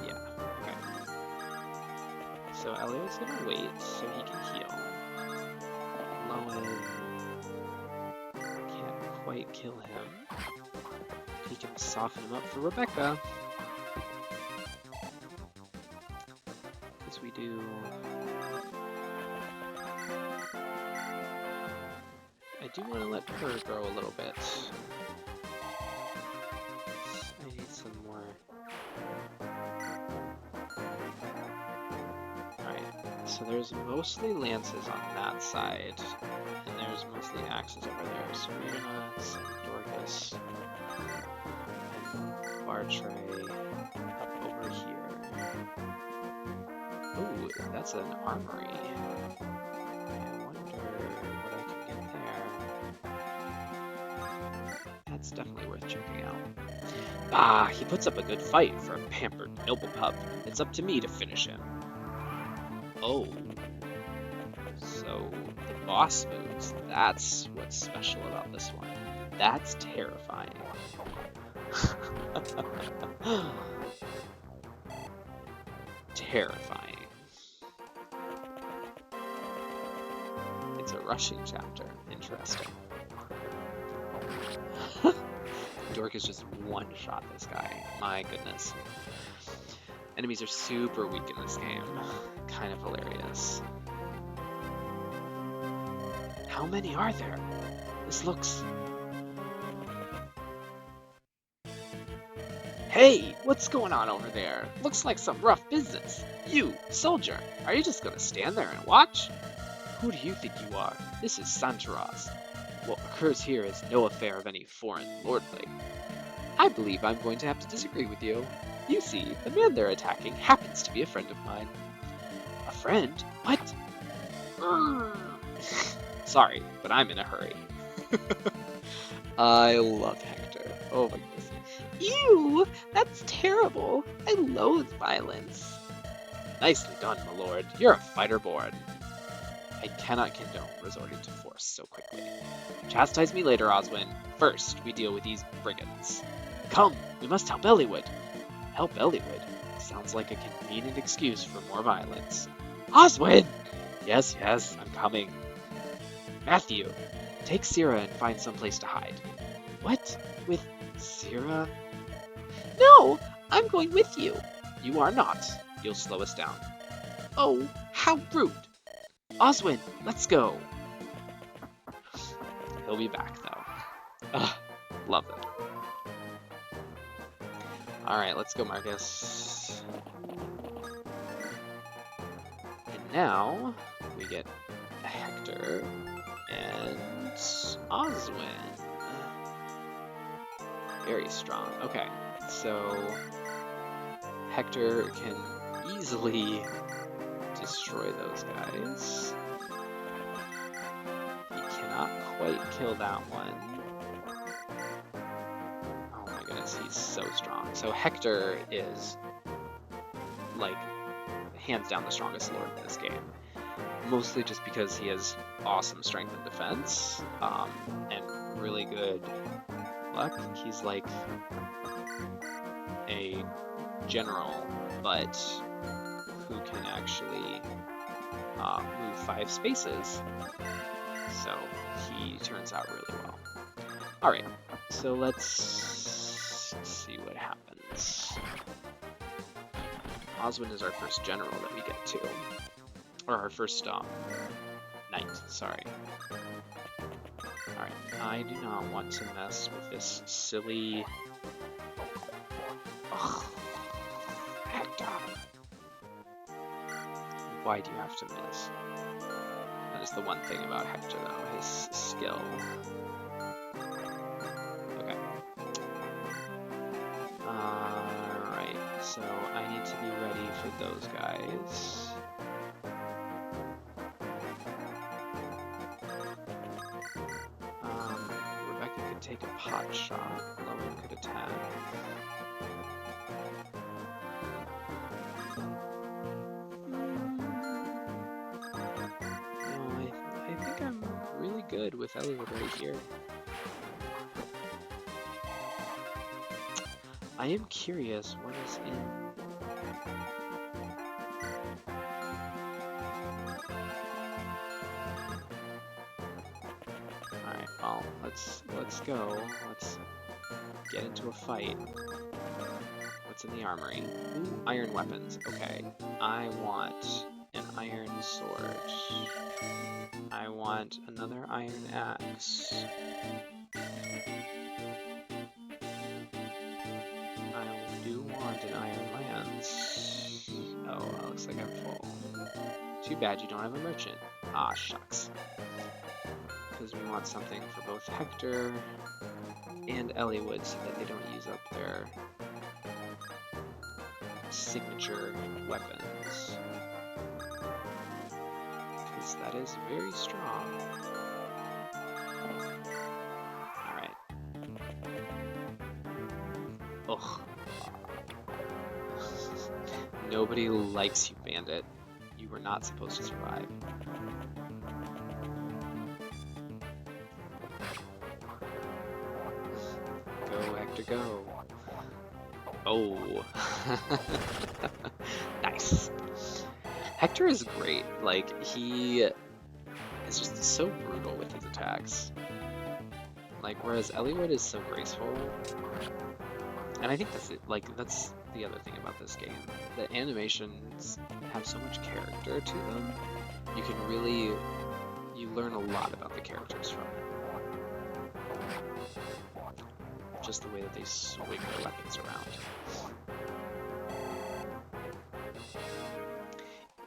A: Yeah, okay. So Eliwood's gonna wait so he can heal. Lowen can't quite kill him. He can soften him up for Rebecca. Because we do... I do want to let her grow a little bit. I need some more. Alright, so there's mostly lances on that side, and there's mostly axes over there. So we're gonna send Dorcas and Bartray up over here. Ooh, that's an armory. It's definitely worth checking out. Ah, he puts up a good fight for a pampered noble pup. It's up to me to finish him. Oh. So, the boss moves. That's what's special about this one. That's terrifying. Terrifying. It's a rushing chapter. Interesting. Dorcas just one-shot this guy. My goodness. Enemies are super weak in this game. Kind of hilarious. How many are there? This looks... Hey! What's going on over there? Looks like some rough business. You, soldier, are you just gonna stand there and watch? Who do you think you are? This is Santaraz. What occurs here is no affair of any foreign lordly. I believe I'm going to have to disagree with you. You see, the man they're attacking happens to be a friend of mine. A friend? What? Sorry, but I'm in a hurry. I love Hector. Oh my goodness. Ew! That's terrible. I loathe violence. Nicely done, my lord. You're a fighter born. I cannot condone resorting to force so quickly. Chastise me later, Oswin. First, we deal with these brigands. Come, we must help Eliwood. Help Eliwood? Sounds like a convenient excuse for more violence. Oswin! Yes, I'm coming. Matthew, take Sierra and find some place to hide. What? With Sierra? No, I'm going with you. You are not. You'll slow us down. Oh, how rude. Oswin, let's go. He'll be back, though. Ugh, love it. Alright, let's go, Marcus. And now, we get Hector and Oswin. Very strong. Okay, so Hector can easily destroy those guys. He cannot quite kill that one. It's so strong. So Hector is, like, hands down the strongest lord in this game. Mostly just because he has awesome strength and defense, and really good luck. He's like a general, but who can actually move 5 spaces. So he turns out really well. Alright, so let's see what happens. Oswin is our first general that we get to. Or our first knight, sorry. Alright, I do not want to mess with this silly... Ugh. Hector! Why do you have to miss? That is the one thing about Hector, though, his skill. Okay. Alright, so I need to be ready for those guys. Rebecca could take a pot shot, Lowen could attack. I think I'm really good with Eliwood right here. I am curious what is in... Alright, well, let's go. Let's get into a fight. What's in the armory? Ooh, iron weapons. Okay. I want an iron sword. I want another iron axe. I do want an iron lance. Oh, that looks like I'm full. Too bad you don't have a merchant. Ah, shucks. Because we want something for both Hector and Eliwood so that they don't use up their signature weapons. Because that is very strong. Alright. Ugh. Nobody likes you, bandit. You were not supposed to survive. Go, Hector, go. Oh. Nice. Hector is great. Like, he is just so brutal with his attacks. Like, whereas Eliwood is so graceful. And I think that's it. Like, that's the other thing about this game. The animations have so much character to them. You can really... you learn a lot about the characters from it. Just the way that they swing their weapons around.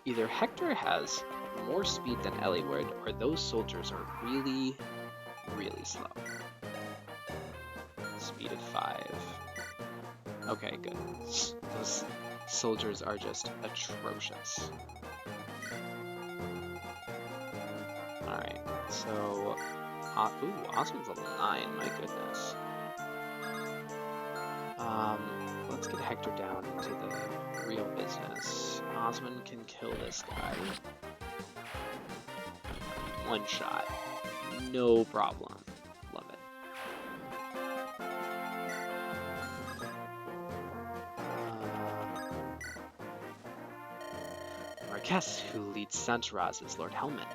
A: Either Hector has more speed than Eliwood, or those soldiers are really, really slow. Speed of 5. Okay, good. Those soldiers are just atrocious. Alright, so... ooh, Oswald's level 9, my goodness. Let's get Hector down into the real business. Osmond can kill this guy. One shot. No problem. Love it. Marquess, who leads Santaraz, is Lord Helmet.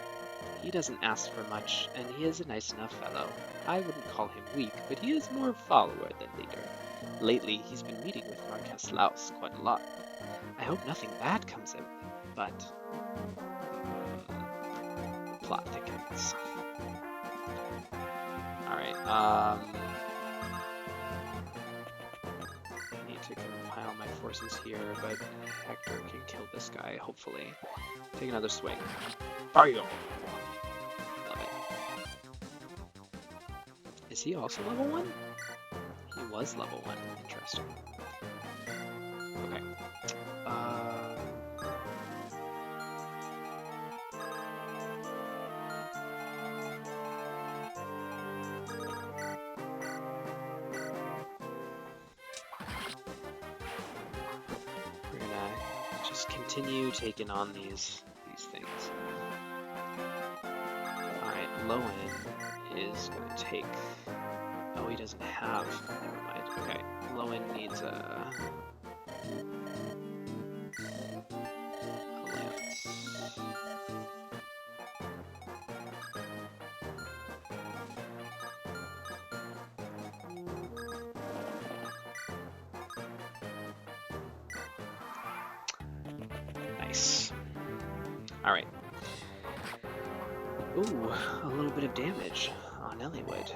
A: He doesn't ask for much, and he is a nice enough fellow. I wouldn't call him weak, but he is more follower than leader. Lately, he's been meeting with Marquess Laus quite a lot. I hope nothing bad comes out, but... plot thickens. Alright, I need to compile my forces here, but Hector can kill this guy, hopefully. Take another swing. Fire! Love it. Is he also level 1? He was level 1. Interesting. Okay. just continue taking on these things. Alright, Lowen is gonna take... Oh, he doesn't have... Never mind. Okay, Lowen needs a lance. Nice. Alright. Ooh, a little bit of damage on Eliwood.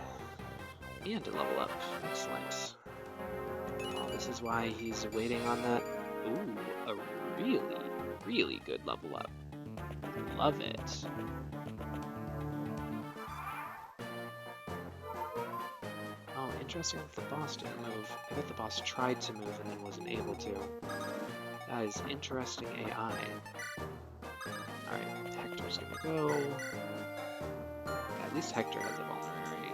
A: And to level up. Excellent. Oh, this is why he's waiting on that. Ooh, a really, really good level up. Love it. Oh, interesting that the boss didn't move. I bet the boss tried to move and then wasn't able to. That is interesting AI. Alright, Hector's gonna go. At least Hector has a vulnerary.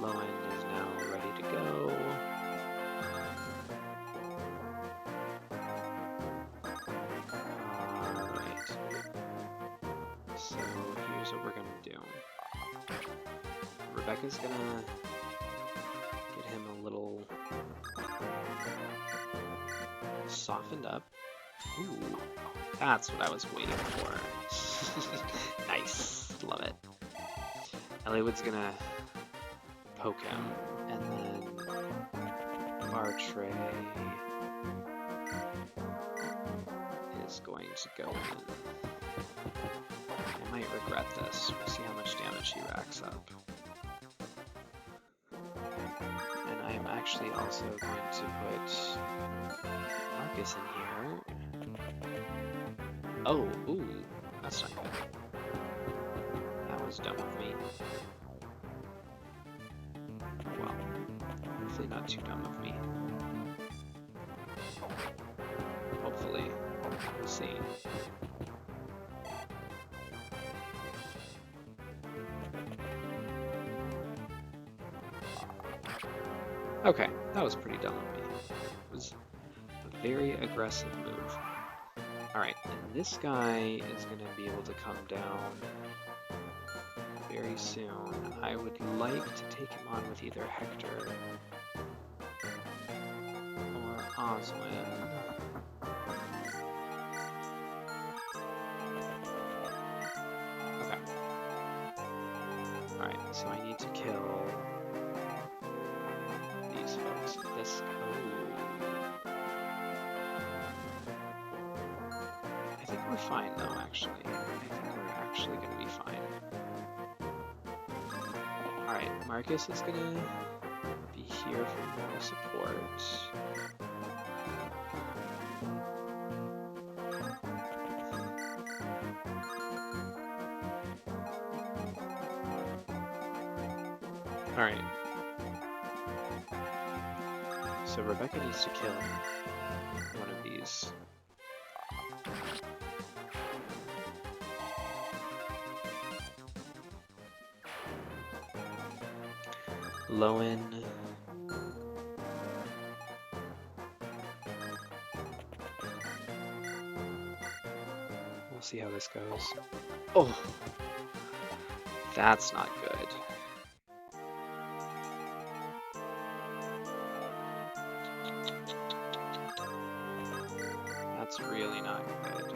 A: Lowen is now ready to go. Alright. So here's what we're gonna do. Rebecca's gonna get him a little softened up. Ooh, that's what I was waiting for. Nice, love it. Eliwood's gonna poke him, and then Bartray is going to go in. I might regret this. We'll see how much damage he racks up. And I am actually also going to put Marcus in here. Oh, ooh, that's not good. That was dumb of me. Well, hopefully not too dumb of me. Hopefully. We'll see. Okay, that was pretty dumb of me. It was a very aggressive move. Alright, and this guy is going to be able to come down very soon. I would like to take him on with either Hector or Oswin. Okay. Alright, so I need to kill these folks. This... Oh. I think we're fine though, actually. I think we're actually going to be fine. Alright, Marcus is gonna be here for moral support. Alright. So Rebecca needs to kill one of these. Lowen. We'll see how this goes. Oh! That's not good. That's really not good.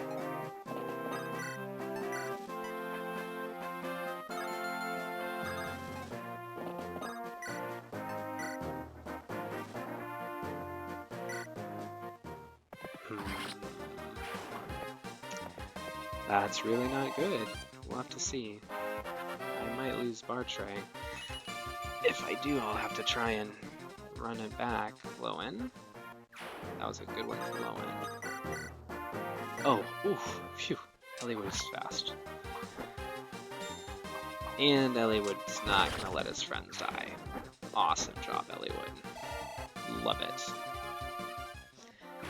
A: That's really not good. We'll have to see. I might lose Bartray. If I do, I'll have to try and run it back. Lowen. That was a good one for Lowen. Oh, oof, phew. Eliwood's fast. And Eliwood's not gonna let his friends die. Awesome job, Eliwood. Love it.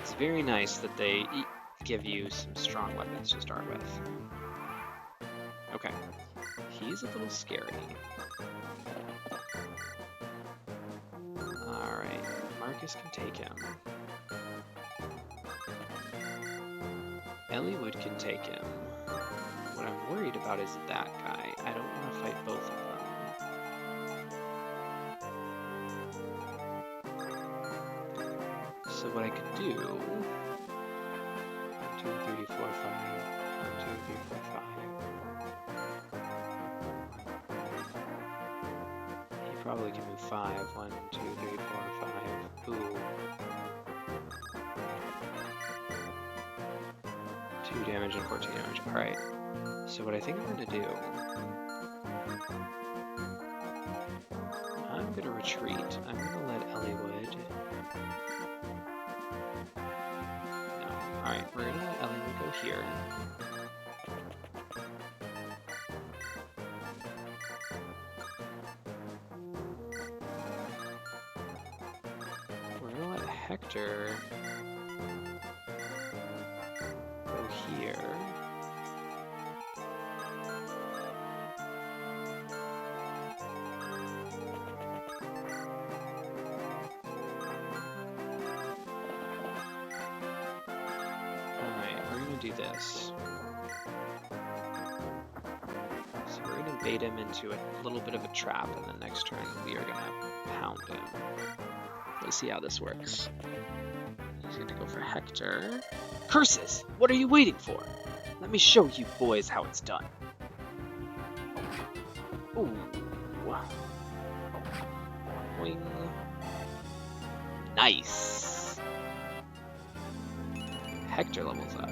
A: It's very nice that they give you some strong weapons to start with. Okay, he's a little scary. Alright, Marcus can take him. Eliwood can take him. What I'm worried about is that guy. I don't want to fight both of them. So what I could do... 1, 2, 3, 4, 5. 1, 2, 3, 4, 5. He probably can move 5. 1, 2, 3, 4, 5. Ooh. 2 damage and 14 damage. Alright. So what I think I'm going to do... I'm going to retreat. I'm going to let Eliwood... No. Alright, we're going to let Eliwood go here. We're going to let Hector... go here. Do this. So we're gonna bait him into a little bit of a trap, and then next turn we are gonna pound him. Let's see how this works. He's gonna go for Hector. Curses! What are you waiting for? Let me show you boys how it's done. Ooh. Wing. Nice. Hector levels up.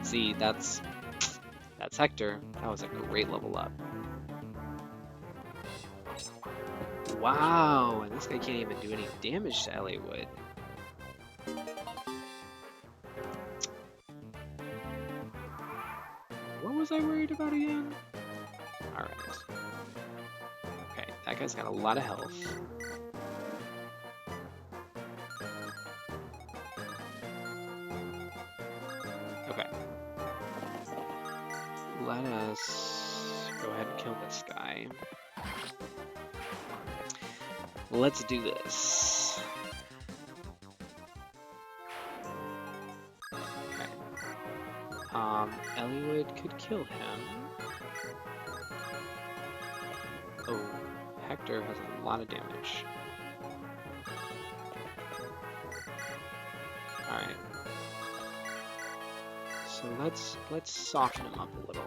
A: See, that's Hector. That was a great level up. Wow, and this guy can't even do any damage to Eliwood. What was I worried about again? Alright. Okay, that guy's got a lot of health. Okay. Let us go ahead and kill this guy. Let's do this. Okay. Eliwood could kill him. Oh, Hector has a lot of damage. Alright. So let's soften him up a little.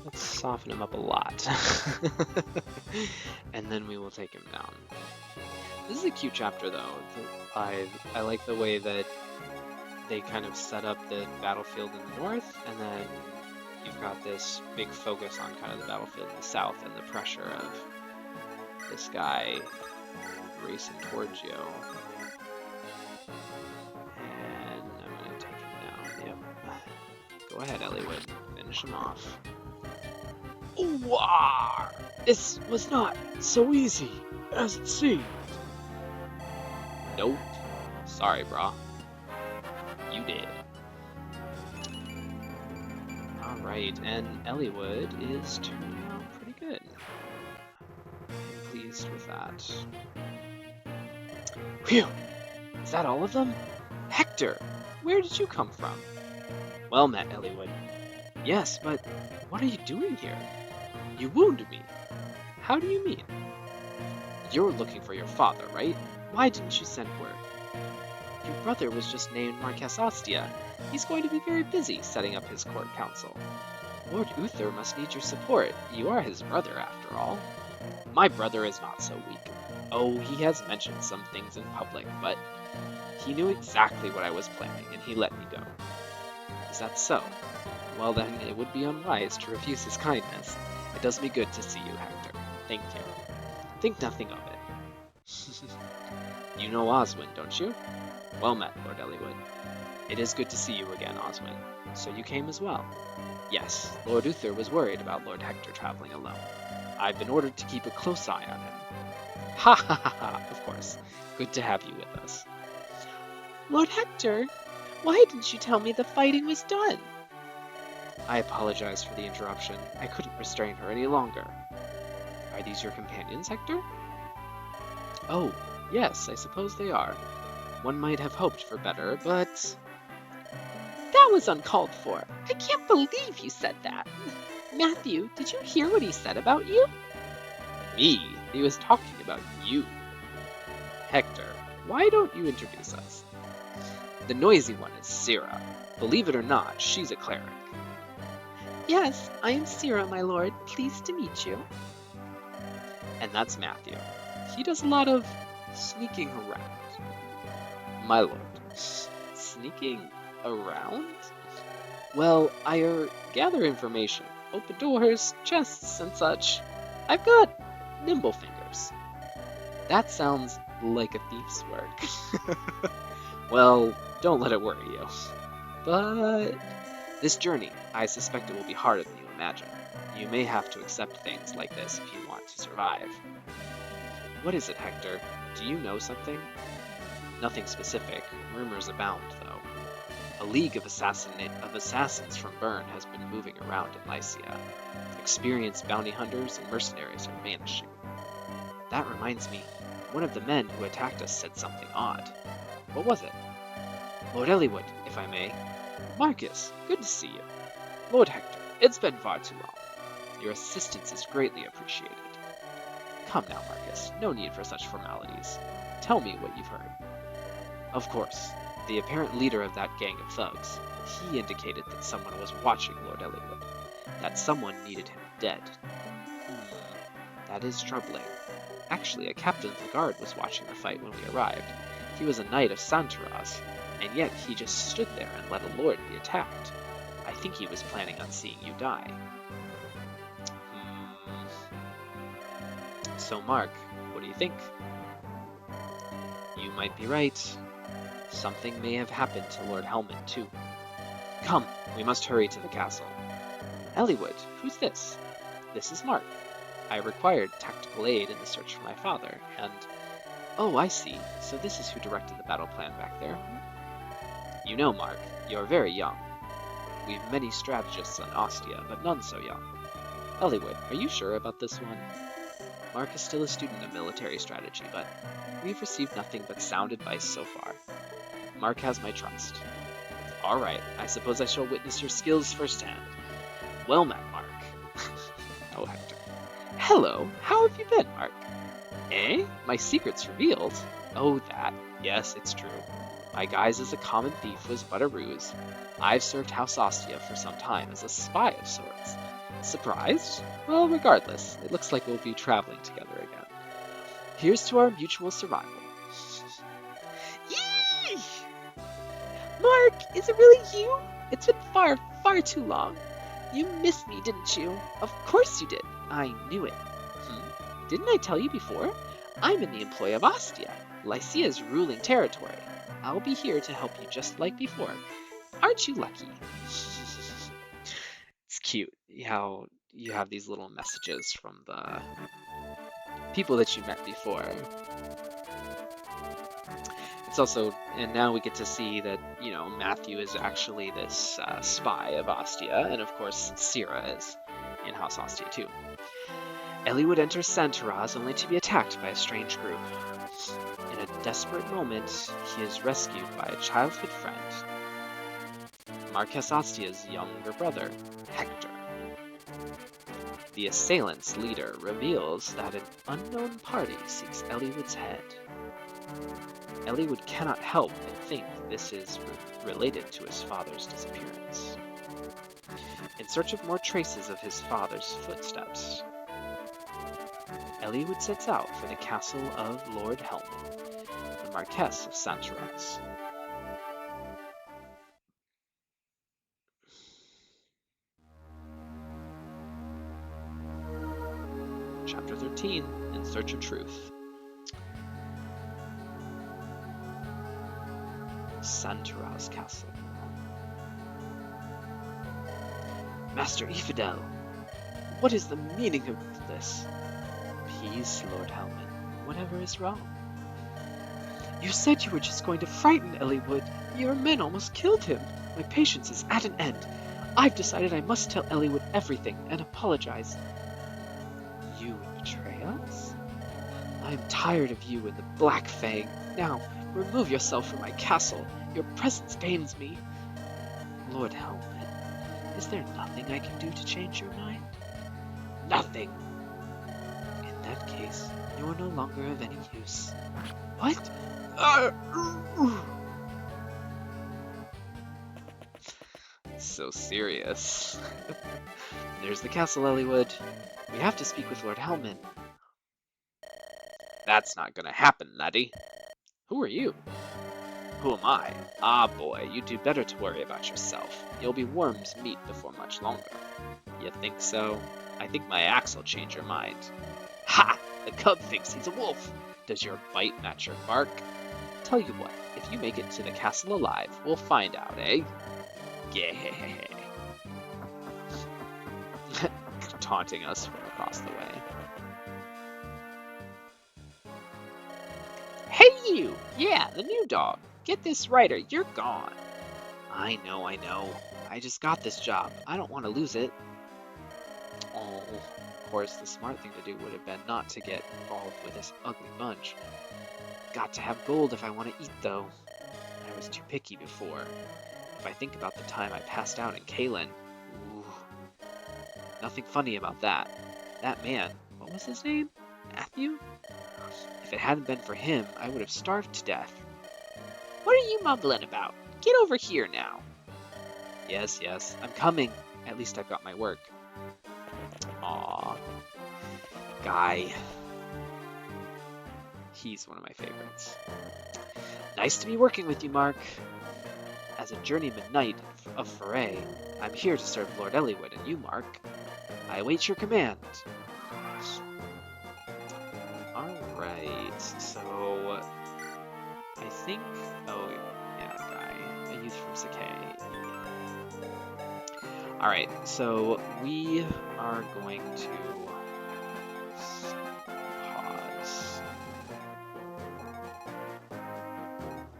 A: Let's soften him up a lot. And then we will take him down. This is a cute chapter though. I like the way that they kind of set up the battlefield in the north, and then you've got this big focus on kind of the battlefield in the south and the pressure of this guy racing towards you. And I'm gonna take him down. Yep. Go ahead, Eliwood. Finish him off. Ooh, this was not so easy as it seemed. Nope. Sorry, brah. You did. Alright, and Eliwood is turning out pretty good. I'm pleased with that. Phew! Is that all of them? Hector! Where did you come from? Well met, Eliwood. Yes, but what are you doing here? You wounded me. How do you mean? You're looking for your father, right? Why didn't you send word? Your brother was just named Marquess Ostia. He's going to be very busy setting up his court council. Lord Uther must need your support. You are his brother, after all. My brother is not so weak. Oh, he has mentioned some things in public, but he knew exactly what I was planning, and he let me go. Is that so? Well then, it would be unwise to refuse his kindness. It does me good to see you, Hector. Thank you. Think nothing of it. You know Oswin, don't you? Well met, Lord Eliwood. It is good to see you again, Oswin. So you came as well? Yes, Lord Uther was worried about Lord Hector traveling alone. I've been ordered to keep a close eye on him. Ha ha ha ha, of course. Good to have you with us.
B: Lord Hector, why didn't you tell me the fighting was done?
A: I apologize for the interruption. I couldn't restrain her any longer. Are these your companions, Hector? Oh, yes, I suppose they are. One might have hoped for better, but...
B: That was uncalled for. I can't believe you said that. Matthew, did you hear what he said about you?
A: Me? He was talking about you. Hector, why don't you introduce us? The noisy one is Syrah. Believe it or not, she's a cleric.
B: Yes, I am Syrah, my lord. Pleased to meet you.
A: And that's Matthew. He does a lot of sneaking around. My lord, sneaking around? Well, I gather information, open doors, chests, and such. I've got nimble fingers. That sounds like a thief's work. Well, don't let it worry you. But this journey, I suspect it will be harder than you imagine. You may have to accept things like this if you want to survive. What is it, Hector? Do you know something? Nothing specific. Rumors abound, though. A league of assassins from Bern has been moving around in Lycia. Experienced bounty hunters and mercenaries are vanishing. That reminds me, one of the men who attacked us said something odd. What was it? Lord Eliwood, if I may. Marcus, good to see you. Lord Hector, it's been far too long. Your assistance is greatly appreciated. Come now, Marcus, no need for such formalities. Tell me what you've heard. Of course, the apparent leader of that gang of thugs, he indicated that someone was watching Lord Eliwood, that someone needed him dead. That is troubling. Actually, a captain of the guard was watching the fight when we arrived. He was a knight of Santaras, and yet he just stood there and let a lord be attacked. I think he was planning on seeing you die. So, Mark, what do you think? You might be right. Something may have happened to Lord Helmond, too. Come, we must hurry to the castle. Eliwood, who's this? This is Mark. I required tactical aid in the search for my father, and... Oh, I see. So this is who directed the battle plan back there. You know, Mark, you're very young. We've many strategists on Ostia, but none so young. Eliwood, are you sure about this one? Mark is still a student of military strategy, but we've received nothing but sound advice so far. Mark has my trust. All right, I suppose I shall witness your skills firsthand. Well met, Mark. Oh, Hector. Hello, how have you been, Mark? Eh? My secret's revealed? Oh, that. Yes, it's true. My guise as a common thief was but a ruse. I've served House Ostia for some time as a spy of sorts. Surprised? Well, regardless, it looks like we'll be traveling together again. Here's to our mutual survival.
B: Yee! Mark, is it really you? It's been far, far too long. You missed me, didn't you? Of course you did. I knew it. Didn't I tell you before? I'm in the employ of Ostia, Lycia's ruling territory. I'll be here to help you just like before. Aren't you lucky?
A: It's cute how you have these little messages from the people that you met before. It's also, and now we get to see that, you know, Matthew is actually this spy of Ostia, and of course Syrah is in House Ostia too. Eliwood enters Santaras only to be attacked by a strange group. In a desperate moment, he is rescued by a childhood friend, Marquess Ostia's younger brother, Hector. The assailant's leader reveals that an unknown party seeks Eliwood's head. Eliwood cannot help but think this is related to his father's disappearance. In search of more traces of his father's footsteps, Eliwood sets out for the castle of Lord Helmond, the Marquess of Santaras. Chapter 13, In Search of Truth. Santaras Castle. Master Infidel, what is the meaning of this? Peace, Lord Helmond.
B: Whatever is wrong? You said you were just going to frighten Eliwood. Your men almost killed him. My patience is at an end. I've decided I must tell Eliwood everything and apologize. You would betray us? I am tired of you and the Black Fang. Now, remove yourself from my castle. Your presence pains me. Lord Helmet, is there nothing I can do to change your mind? Nothing. In that case, you are no longer of any use. What? So serious. There's the castle, Eliwood. We have to speak with Lord Helmet.
A: That's not gonna happen, laddie.
B: Who are you?
A: Who am I? Ah, boy, you'd do better to worry about yourself. You'll be worm's meat before much longer. You think so? I think my axe will change your mind. Ha! The cub thinks he's a wolf. Does your bite match your bark? Tell you what, if you make it to the castle alive, we'll find out, eh? Yeah. Taunting us from across the way. Hey you! Yeah, the new dog. Get this right or you're gone. I know. I just got this job. I don't want to lose it. Oh, of course, the smart thing to do would have been not to get involved with this ugly bunch. Got to have gold if I want to eat, though. I was too picky before. If I think about the time I passed out in Caelin, ooh, nothing funny about that. That man, what was his name? Matthew? If it hadn't been for him, I would have starved to death. What are you mumbling about? Get over here now. Yes, I'm coming. At least I've got my work. Aw. Guy. He's one of my favorites. Nice to be working with you, Mark. As a journeyman knight of Foray, I'm here to serve Lord Eliwood and you, Mark. I await your command. Alright, so I think... Oh, yeah, guy. A youth from Sakai. Alright, so we are going to pause.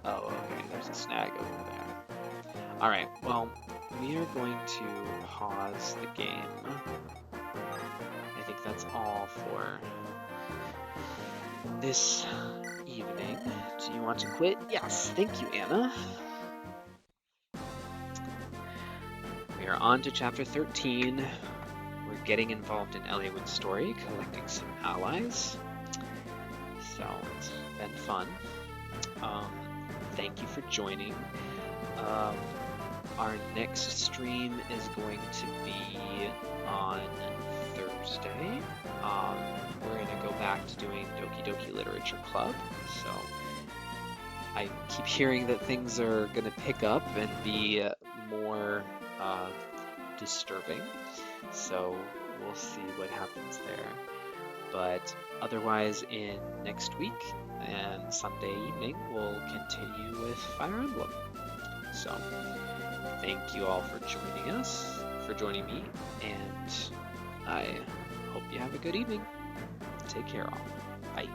A: Oh, okay, there's a snag over there. Alright, well, we are going to pause the game. I think that's all for this evening. Do you want to quit? Yes, thank you, Anna. We are on to chapter 13. We're getting involved in Eliwood's story, collecting some allies. So it's been fun. Thank you for joining. Our next stream is going to be on Thursday. We're going to go back to doing Doki Doki Literature Club. So I keep hearing that things are going to pick up and be more disturbing. So we'll see what happens there. But otherwise, in next week and Sunday evening, we'll continue with Fire Emblem. So thank you all for joining me, and I hope you have a good evening. Take care all. Bye.